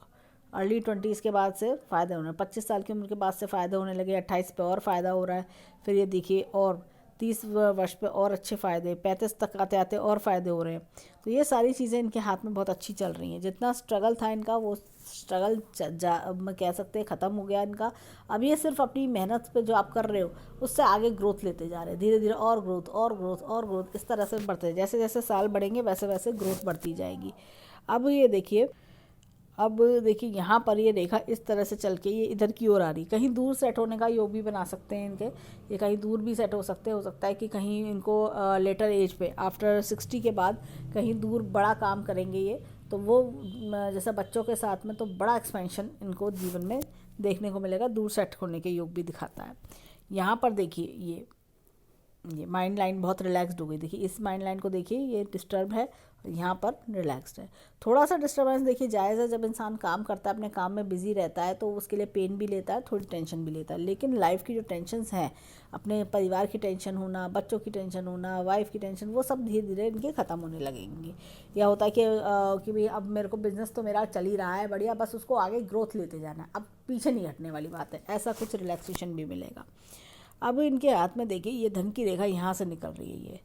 [SPEAKER 1] अर्ली 20s के बाद से फ़ायदे होने, 25 साल की उम्र के बाद से फ़ायदे होने लगे, 28 पे और फ़ायदा हो रहा है, फिर ये देखिए और 30 वर्ष पे और अच्छे फ़ायदे, 35 तक आते आते और फ़ायदे हो रहे हैं। तो ये सारी चीज़ें इनके हाथ में बहुत अच्छी चल रही हैं। जितना स्ट्रगल था इनका वो स्ट्रगल मैं कह सकते हैं ख़त्म हो गया इनका। अब ये सिर्फ अपनी मेहनत पे जो आप कर रहे हो उससे आगे ग्रोथ लेते जा रहे हैं, धीरे धीरे और ग्रोथ और ग्रोथ और ग्रोथ, इस तरह से बढ़ते, जैसे जैसे साल बढ़ेंगे वैसे वैसे ग्रोथ बढ़ती जाएगी। अब ये देखिए, अब देखिए यहाँ पर ये रेखा इस तरह से चल के ये इधर की ओर आ रही, कहीं दूर सेट होने का योग भी बना सकते हैं इनके, ये कहीं दूर भी सेट हो सकते हैं। हो सकता है कि कहीं इनको लेटर एज पे आफ्टर 60 के बाद कहीं दूर बड़ा काम करेंगे ये, तो वो जैसे बच्चों के साथ में तो बड़ा एक्सपेंशन इनको जीवन में देखने को मिलेगा, दूर सेट होने के योग भी दिखाता है। यहाँ पर देखिए ये माइंड लाइन बहुत रिलैक्स्ड हो गई। देखिए इस माइंड लाइन को देखिए ये डिस्टर्ब है, यहाँ पर रिलैक्स्ड है। थोड़ा सा डिस्टर्बेंस देखिए जायज़ है, जब इंसान काम करता है अपने काम में बिजी रहता है तो उसके लिए पेन भी लेता है, थोड़ी टेंशन भी लेता है। लेकिन लाइफ की जो टेंशन्स हैं, अपने परिवार की टेंशन होना, बच्चों की टेंशन होना, वाइफ की टेंशन, वो सब धीरे धीरे इनके ख़त्म होने लगेंगी। यह होता है कि भाई अब मेरे को बिज़नेस तो मेरा चल ही रहा है बढ़िया, बस उसको आगे ग्रोथ लेते जाना है, अब पीछे नहीं हटने वाली बात है, ऐसा कुछ रिलैक्सेशन भी मिलेगा। अब इनके हाथ में देखिए ये धन की रेखा यहाँ से निकल रही है,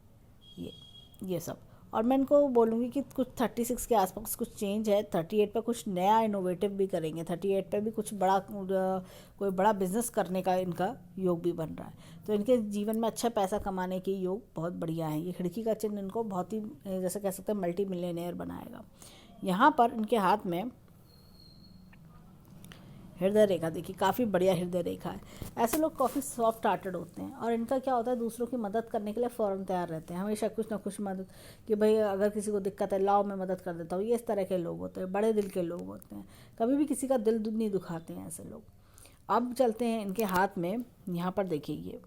[SPEAKER 1] ये सब। और मैं इनको बोलूँगी कि कुछ 36 के आसपास कुछ चेंज है, 38 पे कुछ नया इनोवेटिव भी करेंगे, 38 पे भी कुछ बड़ा कोई बड़ा बिजनेस करने का इनका योग भी बन रहा है। तो इनके जीवन में अच्छा पैसा कमाने के योग बहुत बढ़िया है। ये खिड़की का चिन्ह इनको बहुत ही जैसे कह सकते हैं मल्टी मिलियनेयर बनाएगा। यहाँ पर इनके हाथ में हृदय रेखा देखिए, काफ़ी बढ़िया हृदय रेखा है। ऐसे लोग काफ़ी सॉफ्ट हार्टेड होते हैं और इनका क्या होता है, दूसरों की मदद करने के लिए फ़ौरन तैयार रहते हैं, हमेशा कुछ ना कुछ मदद, कि भाई अगर किसी को दिक्कत है लाओ मैं मदद कर देता हूँ। ये इस तरह के लोग होते हैं, बड़े दिल के लोग होते हैं, कभी भी किसी का दिल नहीं दुखाते हैं ऐसे लोग। अब चलते हैं इनके हाथ में, यहाँ पर देखिए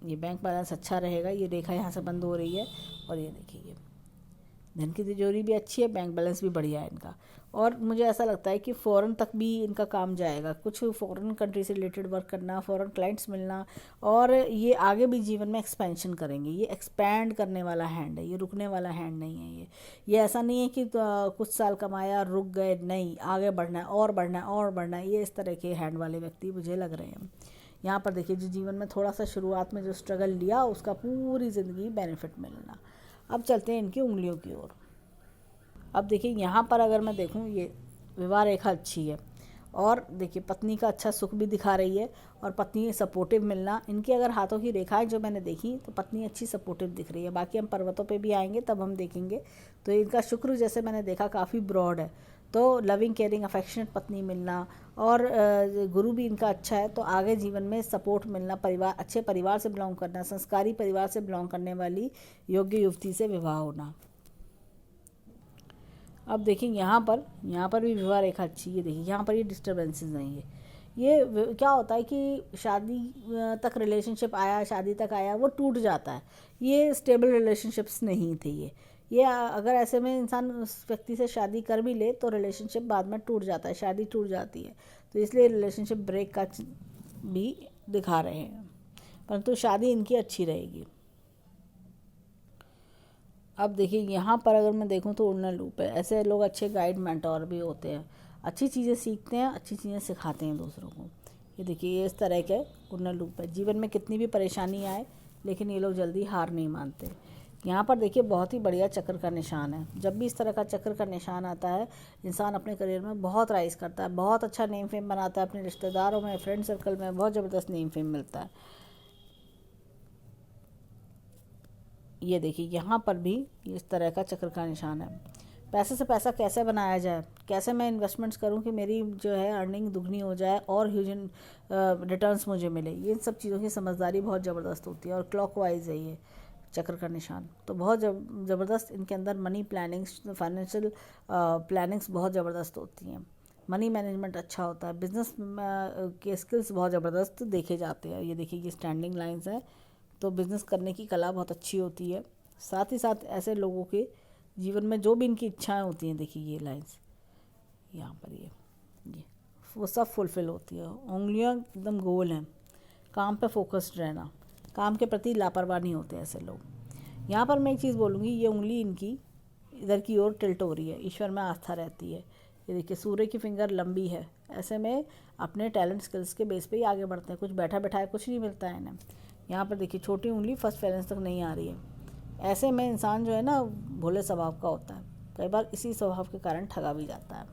[SPEAKER 1] ये बैंक बैलेंस अच्छा रहेगा, ये रेखा यहाँ से बंद हो रही है। और ये देखिए ये धन की तिजोरी भी अच्छी है, बैंक बैलेंस भी बढ़िया है इनका। और मुझे ऐसा लगता है कि फ़ॉरेन तक भी इनका काम जाएगा, कुछ फ़ॉरेन कंट्री से रिलेटेड वर्क करना, फ़ॉरेन क्लाइंट्स मिलना, और ये आगे भी जीवन में एक्सपेंशन करेंगे। ये एक्सपैंड करने वाला हैंड है, ये रुकने वाला हैंड नहीं है। ये ऐसा नहीं है कि कुछ साल कमाया रुक गए, नहीं, आगे बढ़ना है और बढ़ना है और बढ़ना है। ये इस तरह के हैंड वाले व्यक्ति मुझे लग रहे हैं। यहाँ पर देखिए जो जीवन में थोड़ा सा शुरुआत में जो स्ट्रगल लिया उसका पूरी ज़िंदगी बेनिफिट मिलना। अब चलते हैं इनकी उंगलियों की ओर। अब देखिए यहाँ पर अगर मैं देखूँ ये विवाह रेखा अच्छी है और देखिए पत्नी का अच्छा सुख भी दिखा रही है और पत्नी सपोर्टिव मिलना। इनकी अगर हाथों की रेखाएं जो मैंने देखी तो पत्नी अच्छी सपोर्टिव दिख रही है। बाकी हम पर्वतों पे भी आएंगे तब हम देखेंगे। तो इनका शुक्र जैसे मैंने देखा काफ़ी ब्रॉड है, तो लविंग केयरिंग अफेक्शनेट पत्नी मिलना और गुरु भी इनका अच्छा है, तो आगे जीवन में सपोर्ट मिलना, परिवार अच्छे परिवार से बिलोंग करना, संस्कारी परिवार से बिलोंग करने वाली योग्य युवती से विवाह होना। अब देखिए यहाँ पर भी विवाह रेखा अच्छी है। देखिए यहाँ पर ये डिस्टर्बेंसेस नहीं है। ये क्या होता है कि शादी तक रिलेशनशिप आया, शादी तक आया, वो टूट जाता है। ये स्टेबल रिलेशनशिप्स नहीं थे ये अगर ऐसे में इंसान उस व्यक्ति से शादी कर भी ले तो रिलेशनशिप बाद में टूट जाता है, शादी टूट जाती है। तो इसलिए रिलेशनशिप ब्रेक का भी दिखा रहे हैं, परंतु शादी इनकी अच्छी रहेगी। अब देखिए यहाँ पर अगर मैं देखूँ तो उड़ना लूप है। ऐसे लोग अच्छे गाइड मेंटोर भी होते हैं, अच्छी चीज़ें सीखते हैं, अच्छी चीज़ें सिखाते हैं दूसरों को। ये देखिए ये इस तरह के उड़ना लूप है। जीवन में कितनी भी परेशानी आए लेकिन ये लोग जल्दी हार नहीं मानते। यहाँ पर देखिए बहुत ही बढ़िया चक्र का निशान है। जब भी इस तरह का चक्र का निशान आता है इंसान अपने करियर में बहुत राइज करता है, बहुत अच्छा नेम फेम बनाता है, अपने रिश्तेदारों में, फ्रेंड सर्कल में बहुत ज़बरदस्त नेम फेम मिलता है। ये देखिए यहाँ पर भी इस तरह का चक्र का निशान है। पैसे से पैसा कैसे बनाया जाए, कैसे मैं इन्वेस्टमेंट्स करूँ कि मेरी जो है अर्निंग दुगनी हो जाए और ह्यूज रिटर्न्स मुझे मिले, ये सब चीज़ों की समझदारी बहुत ज़बरदस्त होती है। और क्लॉकवाइज है ये चक्र का निशान, तो बहुत ज़बरदस्त इनके अंदर मनी प्लानिंग्स, फाइनेंशियल प्लानिंग्स बहुत ज़बरदस्त होती हैं। मनी मैनेजमेंट अच्छा होता है, बिजनेस के स्किल्स बहुत ज़बरदस्त देखे जाते हैं। ये देखिए ये स्टैंडिंग लाइंस है, तो बिज़नेस करने की कला बहुत अच्छी होती है। साथ ही साथ ऐसे लोगों के जीवन में जो भी इनकी इच्छाएं होती हैं, देखिए ये लाइंस यहाँ पर ये वो सब फुलफ़िल होती है। उंगलियां एकदम गोल हैं, काम पे फोकस्ड रहना, काम के प्रति लापरवाह नहीं होते ऐसे लोग। यहाँ पर मैं एक चीज़ बोलूँगी, ये उंगली इनकी इधर की ओर टिल्ट हो रही है, ईश्वर में आस्था रहती है। ये देखिए सूर्य की फिंगर लंबी है, ऐसे में अपने टैलेंट स्किल्स के बेस पे ही आगे बढ़ते हैं। कुछ बैठा बैठाया कुछ नहीं मिलता है इन्हें। यहाँ पर देखिए छोटी उंगली फर्स्ट फेरेंस तक नहीं आ रही है। ऐसे में इंसान जो है ना भोले स्वभाव का होता है, कई बार इसी स्वभाव के कारण ठगा भी जाता है।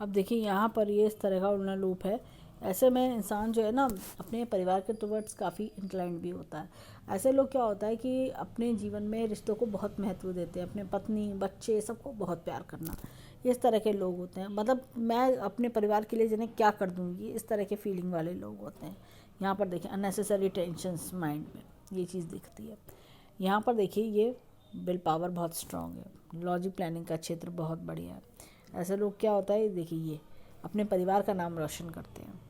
[SPEAKER 1] अब देखिए यहाँ पर ये इस तरह का उड़ना लूप है। ऐसे में इंसान जो है ना अपने परिवार के टुवर्ड्स काफ़ी इंक्लाइंड भी होता है। ऐसे लोग क्या होता है कि अपने जीवन में रिश्तों को बहुत महत्व देते हैं, अपने पत्नी बच्चे सबको बहुत प्यार करना, इस तरह के लोग होते हैं। मतलब मैं अपने परिवार के लिए जिन्हें क्या कर दूँगी, इस तरह के फीलिंग वाले लोग होते हैं। यहाँ पर देखिए अननेसेसरी टेंशन्स माइंड में, ये चीज़ दिखती है। यहाँ पर देखिए ये विल पावर बहुत स्ट्रांग है, लॉजिक प्लानिंग का क्षेत्र बहुत बढ़िया है। ऐसे लोग क्या होता है, देखिए ये अपने परिवार का नाम रोशन करते हैं।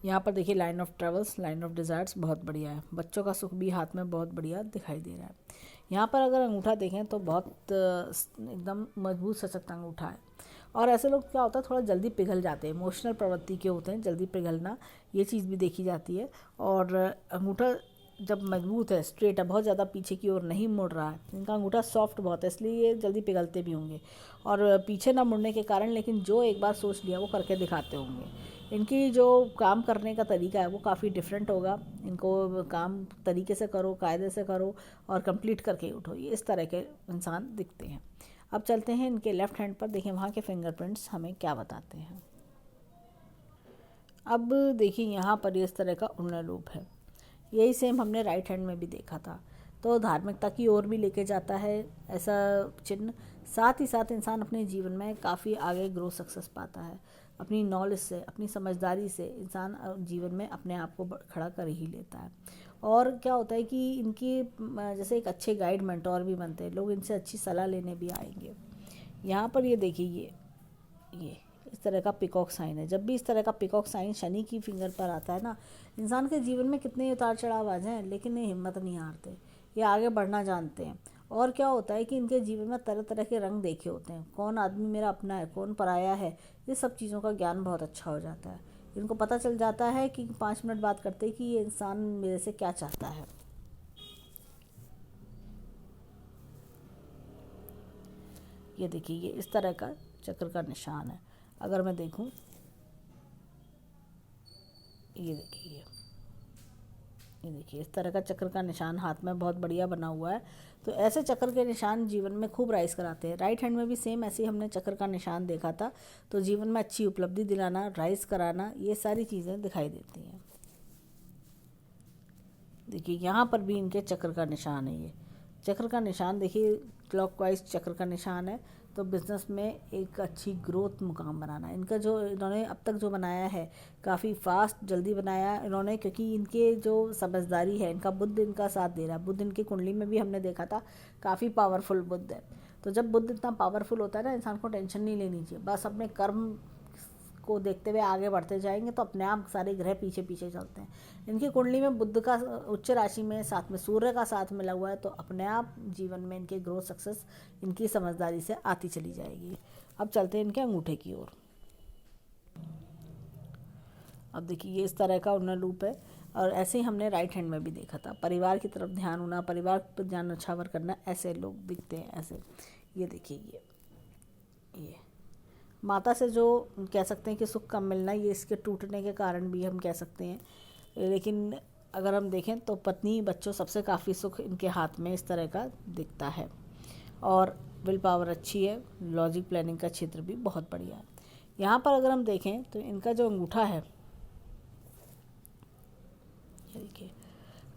[SPEAKER 1] यहाँ पर देखिए line of travels, line of desires बहुत बढ़िया है। बच्चों का सुख भी हाथ में बहुत बढ़िया दिखाई दे रहा है। यहाँ पर अगर अंगूठा देखें तो बहुत एकदम मजबूत सशक्त अंगूठा है। और ऐसे लोग क्या होता है थोड़ा जल्दी पिघल जाते हैं, इमोशनल प्रवृत्ति के होते हैं, जल्दी पिघलना, ये चीज़ भी देखी जाती है। और अंगूठा जब मजबूत है, स्ट्रेट है, बहुत ज़्यादा पीछे की ओर नहीं मुड़ रहा है, इनका अंगूठा सॉफ्ट बहुत है, इसलिए ये जल्दी पिघलते भी होंगे। और पीछे ना मुड़ने के कारण लेकिन जो एक बार सोच लिया वो करके दिखाते होंगे। इनकी जो काम करने का तरीका है वो काफ़ी डिफरेंट होगा। इनको काम तरीके से करो, कायदे से करो और कंप्लीट करके उठो, ये इस तरह के इंसान दिखते हैं। अब चलते हैं इनके लेफ़्ट हैंड पर, देखिए वहाँ के फिंगरप्रिंट्स हमें क्या बताते हैं। अब देखिए यहाँ पर इस तरह का उड़ना लूप है, यही सेम हमने राइट हैंड में भी देखा था। तो धार्मिकता की ओर भी लेके जाता है ऐसा चिन्ह। साथ ही साथ इंसान अपने जीवन में काफ़ी आगे ग्रो सक्सेस पाता है। अपनी नॉलेज से, अपनी समझदारी से इंसान जीवन में अपने आप को खड़ा कर ही लेता है। और क्या होता है कि इनकी जैसे एक अच्छे गाइड मेंटोर भी बनते हैं लोग, इनसे अच्छी सलाह लेने भी आएंगे। यहाँ पर ये देखिए ये इस तरह का पिकॉक साइन है। जब भी इस तरह का पिकॉक साइन शनि की फिंगर पर आता है ना, इंसान के जीवन में कितने उतार चढ़ाव आ जाएं लेकिन ये हिम्मत नहीं हारते, ये आगे बढ़ना जानते हैं। और क्या होता है कि इनके जीवन में तरह तरह के रंग देखे होते हैं, कौन आदमी मेरा अपना है, कौन पराया है, ये सब चीज़ों का ज्ञान बहुत अच्छा हो जाता है। इनको पता चल जाता है कि 5 मिनट बात करते कि ये इंसान मेरे से क्या चाहता है। ये देखिए ये इस तरह का चक्र का निशान है। अगर मैं देखूं ये देखिए, ये देखिए इस तरह का चक्र का निशान हाथ में बहुत बढ़िया बना हुआ है। तो ऐसे चक्र के निशान जीवन में खूब राइज कराते हैं। राइट हैंड में भी सेम ऐसे ही हमने चक्र का निशान देखा था। तो जीवन में अच्छी उपलब्धि दिलाना, राइज कराना, ये सारी चीज़ें दिखाई देती हैं। देखिए यहाँ पर भी इनके चक्र का निशान है। ये चक्र का निशान देखिए क्लॉकवाइज चक्र का निशान है। तो बिज़नेस में एक अच्छी ग्रोथ मुकाम बनाना, इनका जो इन्होंने अब तक जो बनाया है काफ़ी फास्ट जल्दी बनाया इन्होंने, क्योंकि इनके जो समझदारी है, इनका बुद्ध इनका साथ दे रहा है। बुद्ध इनकी कुंडली में भी हमने देखा था काफ़ी पावरफुल बुद्ध है। तो जब बुद्ध इतना पावरफुल होता है ना, इंसान को टेंशन नहीं लेनी चाहिए, बस अपने कर्म को देखते हुए आगे बढ़ते जाएंगे तो अपने आप सारे ग्रह पीछे पीछे चलते हैं। इनकी कुंडली में बुध का उच्च राशि में साथ में सूर्य का साथ मिला हुआ है, तो अपने आप जीवन में इनके ग्रोथ सक्सेस इनकी समझदारी से आती चली जाएगी। अब चलते हैं इनके अंगूठे की ओर। अब देखिए ये इस तरह का उन्नत लूप है, और ऐसे ही हमने राइट हैंड में भी देखा था। परिवार की तरफ ध्यान होना, परिवार पर ध्यान नछावर करना, ऐसे लोग दिखते हैं ऐसे। ये देखिए ये माता से जो कह सकते हैं कि सुख कम मिलना, ये इसके टूटने के कारण भी हम कह सकते हैं। लेकिन अगर हम देखें तो पत्नी बच्चों सबसे काफ़ी सुख इनके हाथ में इस तरह का दिखता है। और विल पावर अच्छी है, लॉजिक प्लानिंग का क्षेत्र भी बहुत बढ़िया है। यहाँ पर अगर हम देखें तो इनका जो अंगूठा है, ये देखिए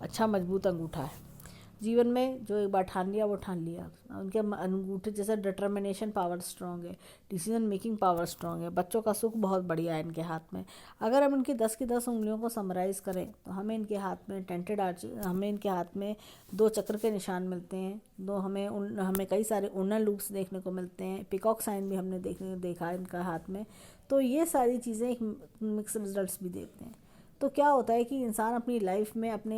[SPEAKER 1] अच्छा मजबूत अंगूठा है। जीवन में जो एक बार ठान लिया वो ठान लिया। उनके अंगूठे जैसे डिटर्मिनेशन पावर स्ट्रांग है, डिसीजन मेकिंग पावर स्ट्रांग है, बच्चों का सुख बहुत बढ़िया है इनके हाथ में। अगर हम इनकी 10 की 10 उंगलियों को समराइज़ करें तो हमें इनके हाथ में टेंटेड आर्च, हमें इनके हाथ में 2 चक्र के निशान मिलते हैं, हमें कई सारे उन्नत लूप्स देखने को मिलते हैं, पिकॉक साइन भी हमने देखा है इनका हाथ में। तो ये सारी चीज़ें एक मिक्स रिजल्ट्स भी देते हैं। तो क्या होता है कि इंसान अपनी लाइफ में अपने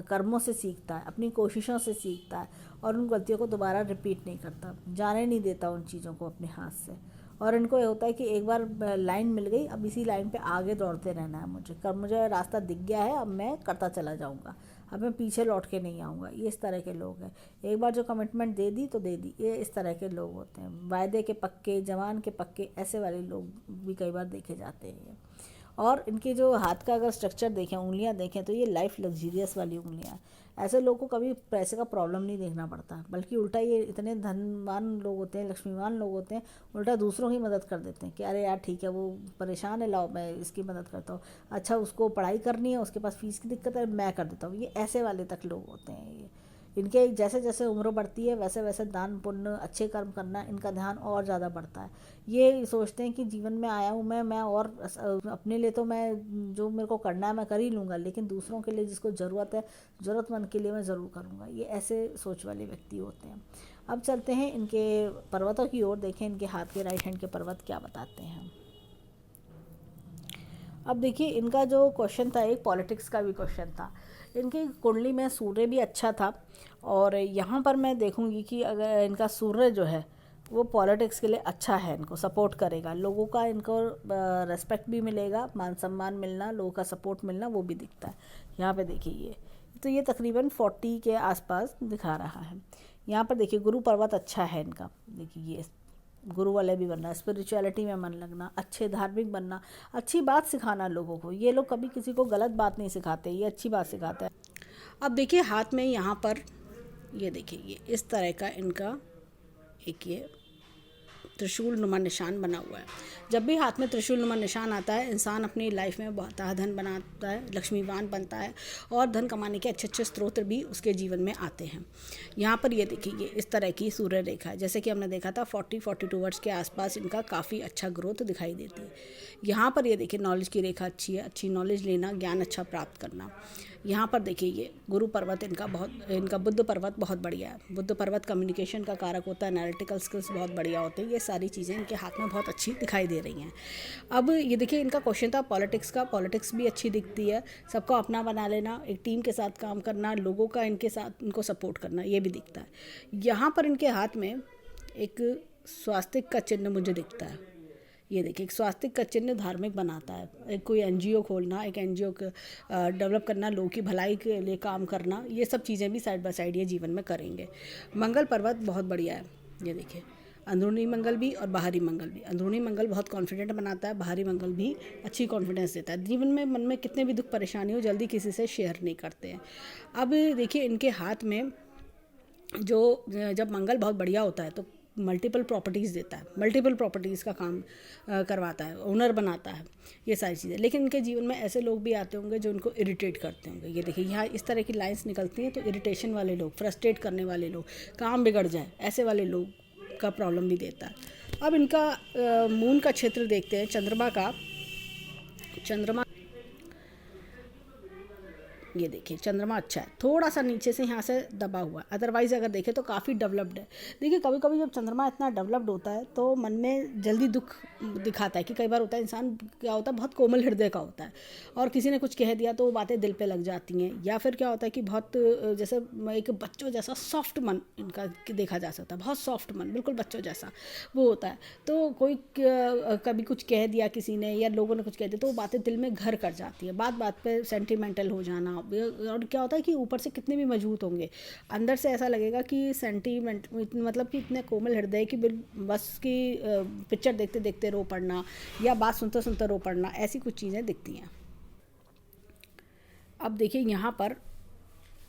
[SPEAKER 1] कर्मों से सीखता है, अपनी कोशिशों से सीखता है, और उन गलतियों को दोबारा रिपीट नहीं करता, जाने नहीं देता उन चीज़ों को अपने हाथ से। और इनको ये होता है कि एक बार लाइन मिल गई, अब इसी लाइन पे आगे दौड़ते रहना है मुझे रास्ता दिख गया है, अब मैं करता चला जाऊँगा, अब मैं पीछे लौट के नहीं आऊँगा। ये इस तरह के लोग हैं। एक बार जो कमिटमेंट दे दी तो दे दी, ये इस तरह के लोग होते हैं। वायदे के पक्के, जवान के पक्के, ऐसे वाले लोग भी कई बार देखे जाते हैं। और इनके जो हाथ का अगर स्ट्रक्चर देखें, उंगलियां देखें, तो ये लाइफ लग्जीरियस वाली उंगलियां हैं। ऐसे लोगों को कभी पैसे का प्रॉब्लम नहीं देखना पड़ता, बल्कि उल्टा ये इतने धनवान लोग होते हैं, लक्ष्मीवान लोग होते हैं, उल्टा दूसरों की मदद कर देते हैं कि अरे यार ठीक है, वो परेशान है, लाओ मैं इसकी मदद करता हूँ। अच्छा उसको पढ़ाई करनी है, उसके पास फीस की दिक्कत है, मैं कर देता हूँ। ये ऐसे वाले तक लोग होते हैं। ये इनके जैसे जैसे उम्र बढ़ती है वैसे वैसे दान पुण्य अच्छे कर्म करना इनका ध्यान और ज़्यादा बढ़ता है। ये सोचते हैं कि जीवन में आया हूँ मैं और अपने लिए तो मैं जो मेरे को करना है मैं कर ही लूँगा, लेकिन दूसरों के लिए जिसको ज़रूरत है, ज़रूरतमंद के लिए मैं ज़रूर करूँगा। ये ऐसे सोच वाले व्यक्ति होते हैं। अब चलते हैं इनके पर्वतों की ओर। देखें इनके हाथ के राइट हैंड के पर्वत क्या बताते हैं। अब देखिए इनका जो क्वेश्चन था, एक पॉलिटिक्स का भी क्वेश्चन था। इनकी कुंडली में सूर्य भी अच्छा था, और यहाँ पर मैं देखूँगी कि अगर इनका सूर्य जो है वो पॉलिटिक्स के लिए अच्छा है, इनको सपोर्ट करेगा, लोगों का इनको रेस्पेक्ट भी मिलेगा, मान सम्मान मिलना, लोगों का सपोर्ट मिलना, वो भी दिखता है। यहाँ पे देखिए ये तकरीबन 40 के आसपास दिखा रहा है। यहाँ पर देखिए गुरु पर्वत अच्छा है इनका। देखिए ये गुरु वाले भी बनना, स्पिरिचुअलिटी में मन लगना, अच्छे धार्मिक बनना, अच्छी बात सिखाना लोगों को। ये लोग कभी किसी को गलत बात नहीं सिखाते, ये अच्छी बात सिखाता है। अब देखिए हाथ में यहाँ पर ये देखिए ये इस तरह का इनका एक ये त्रिशूल नुमा निशान बना हुआ है। जब भी हाथ में त्रिशूल नुमा निशान आता है, इंसान अपनी लाइफ में बहुत धन बनाता है, लक्ष्मीवान बनता है, और धन कमाने के अच्छे अच्छे स्रोत भी उसके जीवन में आते हैं। यहाँ पर ये देखिए ये इस तरह की सूर्य रेखा है, जैसे कि हमने देखा था 40-42 वर्ष के आसपास इनका काफ़ी अच्छा ग्रोथ दिखाई देती है। यहाँ पर ये देखिए नॉलेज की रेखा अच्छी है, अच्छी नॉलेज लेना, ज्ञान अच्छा प्राप्त करना। यहाँ पर देखिए ये गुरु पर्वत इनका बुद्ध पर्वत बहुत बढ़िया है। बुद्ध पर्वत कम्युनिकेशन का कारक होता है, एनालिटिकल स्किल्स बहुत बढ़िया होते हैं। ये सारी चीज़ें इनके हाथ में बहुत अच्छी दिखाई दे रही हैं। अब ये देखिए इनका क्वेश्चन था पॉलिटिक्स का। पॉलिटिक्स भी अच्छी दिखती है, सबको अपना बना लेना, एक टीम के साथ काम करना, लोगों का इनके साथ इनको सपोर्ट करना, ये भी दिखता है। यहाँ पर इनके हाथ में एक स्वास्तिक का चिन्ह मुझे दिखता है। ये देखिए एक स्वास्तिक का चिन्ह धार्मिक बनाता है। एक कोई एनजीओ खोलना, एक एनजीओ डेवलप करना, लोगों की भलाई के लिए काम करना, ये सब चीज़ें भी साइड बाय साइड ये जीवन में करेंगे। मंगल पर्वत बहुत बढ़िया है। ये देखिए
[SPEAKER 2] अंदरूनी मंगल भी और बाहरी मंगल भी। अंदरूनी मंगल बहुत कॉन्फिडेंट बनाता है, बाहरी मंगल भी अच्छी कॉन्फिडेंस देता है। जीवन में मन में कितने भी दुख परेशानी हो जल्दी किसी से शेयर नहीं करते हैं। अब देखिए इनके हाथ में जो जब मंगल बहुत बढ़िया होता है तो मल्टीपल प्रॉपर्टीज़ देता है, मल्टीपल प्रॉपर्टीज़ का काम करवाता है, ओनर बनाता है, ये सारी चीज़ें। लेकिन इनके जीवन में ऐसे लोग भी आते होंगे जो उनको इरिटेट करते होंगे। ये देखिए यहाँ इस तरह की लाइंस निकलती हैं, तो इरिटेशन वाले लोग, फ्रस्ट्रेट करने वाले लोग, काम बिगड़ जाए ऐसे वाले लोग का प्रॉब्लम भी देता है। अब इनका मून का क्षेत्र देखते हैं, चंद्रमा का। चंद्रमा ये देखिए चंद्रमा अच्छा है, थोड़ा सा नीचे से यहाँ से दबा हुआ है, अदरवाइज अगर देखें तो काफ़ी डेवलप्ड है। देखिए कभी कभी जब चंद्रमा इतना डेवलप्ड होता है तो मन में जल्दी दुख दिखाता है कि कई बार होता है इंसान क्या होता है बहुत कोमल हृदय का होता है, और किसी ने कुछ कह दिया तो वो बातें दिल पे लग जाती हैं। या फिर क्या होता है कि बहुत जैसे एक बच्चों जैसा सॉफ्ट मन इनका देखा जा सकता है, बहुत सॉफ्ट मन, बिल्कुल बच्चों जैसा वो होता है। तो कोई कभी कुछ कह दिया किसी ने या लोगों ने कुछ कह दिया तो वो बातें दिल में घर कर जाती है, बात बात पे सेंटिमेंटल हो जाना। और क्या होता है कि ऊपर से कितने भी मजबूत होंगे, अंदर से ऐसा लगेगा कि सेंटीमेंट मतलब कि इतने कोमल हृदय की बस की पिक्चर देखते देखते रो पड़ना या बात सुनते सुनते रो पड़ना, ऐसी कुछ चीज़ें दिखती हैं। अब देखिए यहाँ पर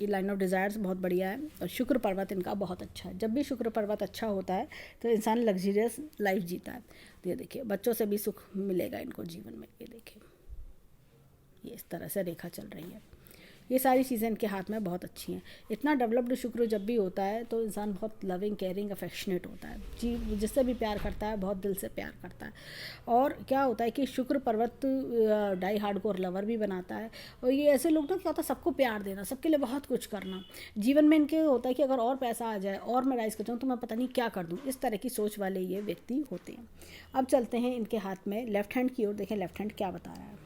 [SPEAKER 2] ये लाइन ऑफ डिज़ायर्स बहुत बढ़िया है, और शुक्र पर्वत इनका बहुत अच्छा है। जब भी शुक्र पर्वत अच्छा होता है तो इंसान लग्जरियस लाइफ जीता है। तो ये देखिए बच्चों से भी सुख मिलेगा इनको जीवन में। ये देखिए ये इस तरह से रेखा चल रही है। ये सारी चीज़ें इनके हाथ में बहुत अच्छी हैं। इतना डेवलप्ड शुक्र जब भी होता है तो इंसान बहुत लविंग, केयरिंग, अफेक्शनेट होता है, जी जिससे भी प्यार करता है बहुत दिल से प्यार करता है। और क्या होता है कि शुक्र पर्वत डाई हार्डकोर लवर भी बनाता है। और ये ऐसे लोग ना क्या होता है सबको प्यार देना, सबके लिए बहुत कुछ करना। जीवन में इनके होता है कि अगर और पैसा आ जाए और मैं राइज कर जाऊँ तो मैं पता नहीं क्या कर दूँ, इस तरह की सोच वाले ये व्यक्ति होते हैं। अब चलते हैं इनके हाथ में लेफ्ट हैंड की ओर, देखें लेफ्ट हैंड क्या बता रहा है।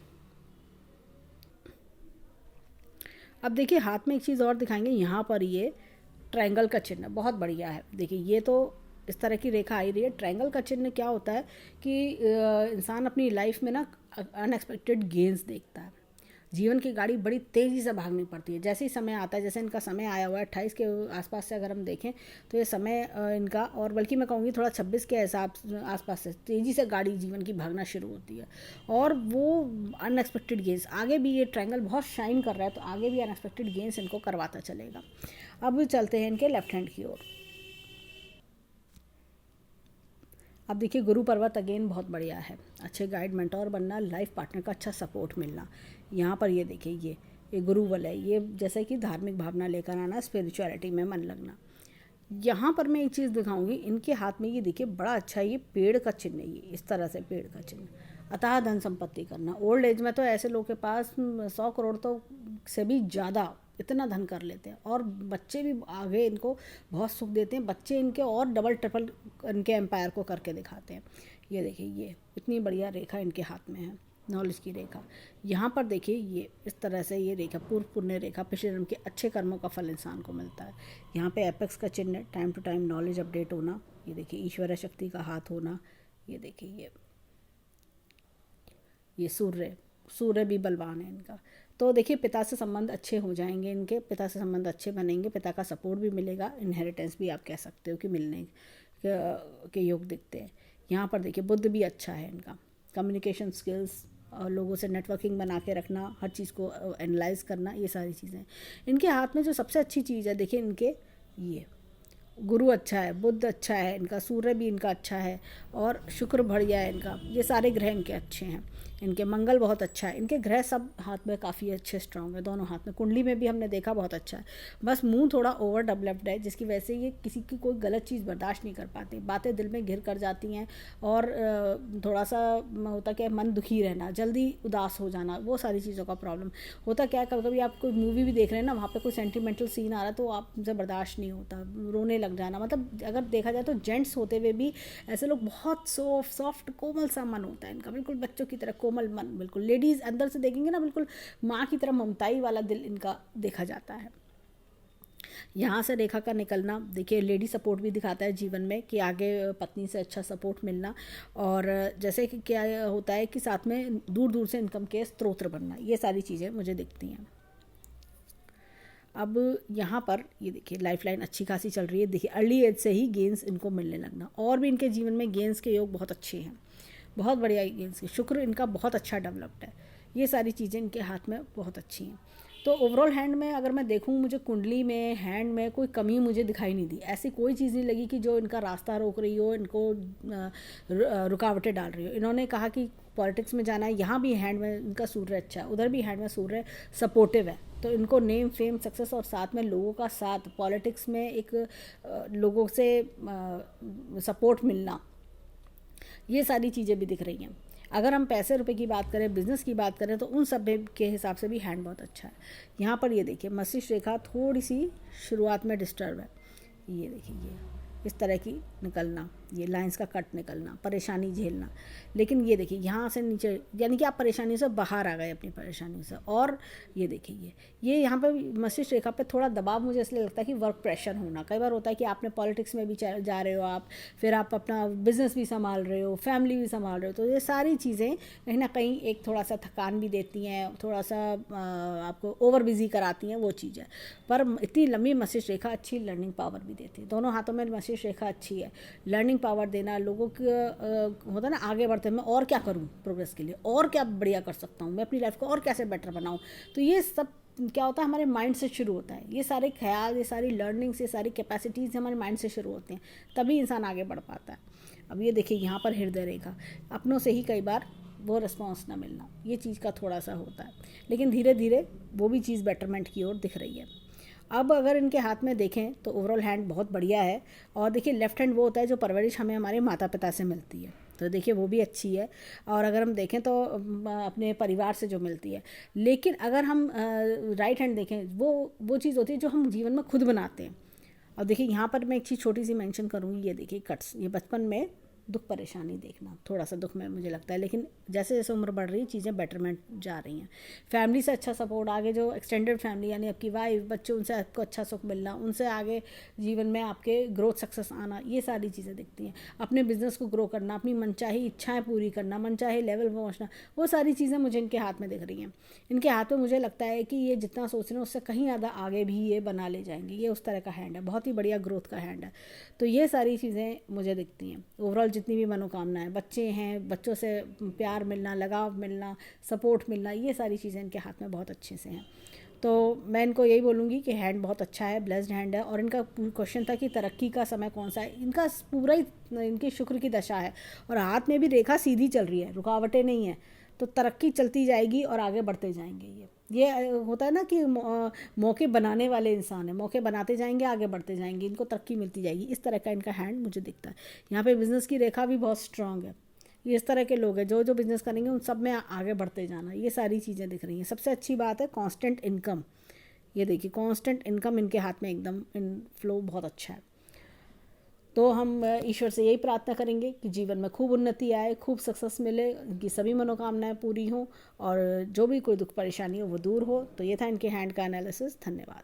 [SPEAKER 2] अब देखिए हाथ में एक चीज़ और दिखाएंगे, यहाँ पर ये ट्रायंगल का चिन्ह बहुत बढ़िया है। देखिए ये तो इस तरह की रेखा आई रही है। ट्रायंगल का चिन्ह क्या होता है कि इंसान अपनी लाइफ में ना अनएक्सपेक्टेड गेंस देखता है। जीवन की गाड़ी बड़ी तेज़ी से भागनी पड़ती है जैसे ही समय आता है। जैसे इनका समय आया हुआ है 28 के आसपास से अगर हम देखें तो ये समय इनका, और बल्कि मैं कहूँगी थोड़ा 26 के हिसाब आसपास से तेज़ी से गाड़ी जीवन की भागना शुरू होती है। और वो अनएक्सपेक्टेड गेंस आगे भी, ये ट्रायंगल बहुत शाइन कर रहा है तो आगे भी अनएक्सपेक्टेड गेंस इनको करवाता चलेगा। अब चलते हैं इनके लेफ्ट हैंड की ओर। अब देखिए गुरु पर्वत अगेन बहुत बढ़िया है, अच्छे गाइड मेंटोर बनना, लाइफ पार्टनर का अच्छा सपोर्ट मिलना। यहाँ पर ये देखिए ये गुरु बल है, ये जैसे कि धार्मिक भावना लेकर आना, स्पिरिचुअलिटी में मन लगना। यहाँ पर मैं एक चीज़ दिखाऊंगी, इनके हाथ में ये देखिए बड़ा अच्छा ये पेड़ का चिन्ह है, ये इस तरह से पेड़ का चिन्ह, अतः धन संपत्ति करना। ओल्ड एज में तो ऐसे लोग के पास 100 करोड़ तो से भी ज़्यादा इतना धन कर लेते हैं, और बच्चे भी आगे इनको बहुत सुख देते हैं। बच्चे इनके और डबल ट्रिपल इनके एम्पायर को करके दिखाते हैं। ये देखिए ये इतनी बढ़िया रेखा इनके हाथ में है, नॉलेज की रेखा। यहाँ पर देखिए ये इस तरह से ये रेखा पूर्व पुण्य रेखा, पिछले जन्म के अच्छे कर्मों का फल इंसान को मिलता है। यहाँ पे एपेक्स का चिन्ह है, time to time knowledge update होना। ये देखिए ईश्वर शक्ति का हाथ होना। ये देखिए ये सूर्य भी बलवान है इनका। तो देखिए पिता से संबंध अच्छे हो जाएंगे, इनके पिता से संबंध अच्छे बनेंगे, पिता का सपोर्ट भी मिलेगा, इनहेरिटेंस भी आप कह सकते हो कि मिलने के योग दिखते हैं। यहाँ पर देखिए बुद्ध भी अच्छा है इनका, कम्युनिकेशन स्किल्स और लोगों से नेटवर्किंग बना के रखना, हर चीज़ को एनालाइज करना, ये सारी चीज़ें इनके हाथ में। जो सबसे अच्छी चीज़ है देखिए इनके, ये गुरु अच्छा है, बुद्ध अच्छा है इनका, सूर्य भी इनका अच्छा है, और शुक्र बढ़िया है इनका। ये सारे ग्रह इनके अच्छे हैं। इनके मंगल बहुत अच्छा है, इनके ग्रह सब हाथ में काफ़ी अच्छे स्ट्रांग है, दोनों हाथ में। कुंडली में भी हमने देखा बहुत अच्छा है, बस मुंह थोड़ा ओवर डेवलप्ड है जिसकी वजह से ये किसी की कोई गलत चीज़ बर्दाश्त नहीं कर पाते, बातें दिल में घिर कर जाती हैं, और थोड़ा सा होता क्या है मन दुखी रहना, जल्दी उदास हो जाना, वो सारी चीज़ों का प्रॉब्लम होता क्या है। कभी कभी आप कोई मूवी भी देख रहे हैं ना, वहाँ पे कोई सेंटिमेंटल सीन आ रहा है तो आपसे बर्दाश्त नहीं होता, रोने लग जाना। मतलब अगर देखा जाए तो जेंट्स होते हुए भी ऐसे लोग बहुत सॉफ्ट कोमल सा मन होता है इनका, बिल्कुल बच्चों की तरह कोमल मन, बिल्कुल। लेडीज़ अंदर से देखेंगे ना बिल्कुल माँ की तरह ममताई वाला दिल इनका देखा जाता है। यहाँ से रेखा का निकलना देखिए लेडी सपोर्ट भी दिखाता है जीवन में, कि आगे पत्नी से अच्छा सपोर्ट मिलना, और जैसे कि क्या होता है कि साथ में दूर दूर से इनकम के स्रोत बनना, ये सारी चीज़ें मुझे दिखती हैं। अब यहाँ पर ये देखिए लाइफ लाइन अच्छी खासी चल रही है। देखिए अर्ली एज से ही गेंस इनको मिलने लगना, और भी इनके जीवन में गेंस के योग बहुत अच्छे हैं, बहुत बढ़िया गेंस के, शुक्र इनका बहुत अच्छा डेवलप्ड है, ये सारी चीज़ें इनके हाथ में बहुत अच्छी हैं। तो ओवरऑल हैंड में अगर मैं देखूँ, मुझे कुंडली में हैंड में कोई कमी मुझे दिखाई नहीं दी, ऐसी कोई चीज़ नहीं लगी कि जो इनका रास्ता रोक रही हो, इनको रुकावटें डाल रही हो। इन्होंने कहा कि पॉलिटिक्स में जाना है, यहाँ भी हैंड में इनका सूर्य अच्छा है, उधर भी हैंड में सूर्य सपोर्टिव है, तो इनको नेम फेम सक्सेस और साथ में लोगों का साथ, पॉलिटिक्स में एक लोगों से सपोर्ट मिलना, ये सारी चीज़ें भी दिख रही हैं। अगर हम पैसे रुपए की बात करें, बिजनेस की बात करें, तो उन सब के हिसाब से भी हैंड बहुत अच्छा है। यहाँ पर ये देखिए मस्तिष्क रेखा थोड़ी सी शुरुआत में डिस्टर्ब है, ये देखिए ये इस तरह की निकलना, ये लाइंस का कट निकलना, परेशानी झेलना, लेकिन ये देखिए यहाँ से नीचे, यानी कि आप परेशानी से बाहर आ गए अपनी परेशानी से। और ये देखिए ये यहाँ पे मस्तिष्क रेखा पे थोड़ा दबाव मुझे इसलिए लगता है कि वर्क प्रेशर होना। कई बार होता है कि आपने पॉलिटिक्स में भी जा रहे हो आप, फिर आप अपना बिजनेस भी संभाल रहे हो, फैमिली भी संभाल रहे हो, तो ये सारी चीज़ें कहीं ना कहीं एक थोड़ा सा थकान भी देती हैं, थोड़ा सा आपको ओवर बिजी कराती हैं, वो चीज़ है। पर इतनी लंबी मस्तिष्क रेखा अच्छी लर्निंग पावर भी देती है। दोनों हाथों में मस्तिष्क रेखा अच्छी है, लर्निंग पावर देना, लोगों को होता है ना आगे बढ़ते, मैं और क्या करूं प्रोग्रेस के लिए, और क्या बढ़िया कर सकता हूं, मैं अपनी लाइफ को और कैसे बेटर बनाऊं। तो ये सब क्या होता है, हमारे माइंड से शुरू होता है। ये सारे ख्याल, ये सारी लर्निंग्स, ये सारी कैपेसिटीज़ हमारे माइंड से शुरू होते हैं, तभी इंसान आगे बढ़ पाता है। अब ये देखिए यहाँ पर हृदय रेखा, अपनों से ही कई बार वो रिस्पॉन्स ना मिलना, ये चीज़ का थोड़ा सा होता है, लेकिन धीरे धीरे वो भी चीज़ बेटरमेंट की ओर दिख रही है। अब अगर इनके हाथ में देखें तो ओवरऑल हैंड बहुत बढ़िया है। और देखिए लेफ्ट हैंड वो होता है जो परवरिश हमें हमारे माता पिता से मिलती है, तो देखिए वो भी अच्छी है। और अगर हम देखें तो अपने परिवार से जो मिलती है। लेकिन अगर हम राइट हैंड देखें, वो चीज़ होती है जो हम जीवन में खुद बनाते हैं। अब देखिए यहाँ पर मैं एक चीज़ छोटी सी मेंशन करूँगी, ये देखिए कट्स, ये बचपन में दुख परेशानी देखना, थोड़ा सा दुख में मुझे लगता है, लेकिन जैसे जैसे उम्र बढ़ रही है चीज़ें बेटरमेंट जा रही हैं। फैमिली से अच्छा सपोर्ट, आगे जो एक्सटेंडेड फैमिली यानी आपकी वाइफ, बच्चे, उनसे आपको अच्छा सुख मिलना, उनसे आगे जीवन में आपके ग्रोथ सक्सेस आना, ये सारी चीज़ें दिखती हैं। अपने बिजनेस को ग्रो करना, अपनी मनचाही इच्छाएँ पूरी करना, मनचाहे लेवल पर पहुँचना, वो सारी चीज़ें मुझे इनके हाथ में दिख रही हैं। इनके हाथ में मुझे लगता है कि ये जितना सोच रहे हैं उससे कहीं ज़्यादा आगे भी ये बना ले जाएंगे। ये उस तरह का हैंड है, बहुत ही बढ़िया ग्रोथ का हैंड है। तो ये सारी चीज़ें मुझे दिखती हैं। ओवरऑल जितनी भी मनोकामनाएं, बच्चे हैं, बच्चों से प्यार मिलना, लगाव मिलना, सपोर्ट मिलना, ये सारी चीज़ें इनके हाथ में बहुत अच्छे से हैं। तो मैं इनको यही बोलूँगी कि हैंड बहुत अच्छा है, ब्लेस्ड हैंड है। और इनका क्वेश्चन था कि तरक्की का समय कौन सा है, इनका पूरा ही इनके शुक्र की दशा है, और हाथ में भी रेखा सीधी चल रही है, रुकावटें नहीं है, तो तरक्की चलती जाएगी और आगे बढ़ते जाएंगे। ये होता है ना कि मौके बनाने वाले इंसान हैं, मौके बनाते जाएंगे, आगे बढ़ते जाएंगे, इनको तरक्की मिलती जाएगी। इस तरह का इनका हैंड मुझे दिखता है। यहाँ पे बिजनेस की रेखा भी बहुत स्ट्रांग है। ये इस तरह के लोग हैं जो बिज़नेस करेंगे उन सब में आगे बढ़ते जाना, ये सारी चीज़ें दिख रही हैं। सबसे अच्छी बात है कांस्टेंट इनकम, ये देखिए कांस्टेंट इनकम इनके हाथ में एकदम इन फ्लो बहुत अच्छा है। तो हम ईश्वर से यही प्रार्थना करेंगे कि जीवन में खूब उन्नति आए, खूब सक्सेस मिले, इनकी सभी मनोकामनाएं पूरी हों, और जो भी कोई दुख परेशानी हो वो दूर हो। तो ये था इनके हैंड का एनालिसिस। धन्यवाद।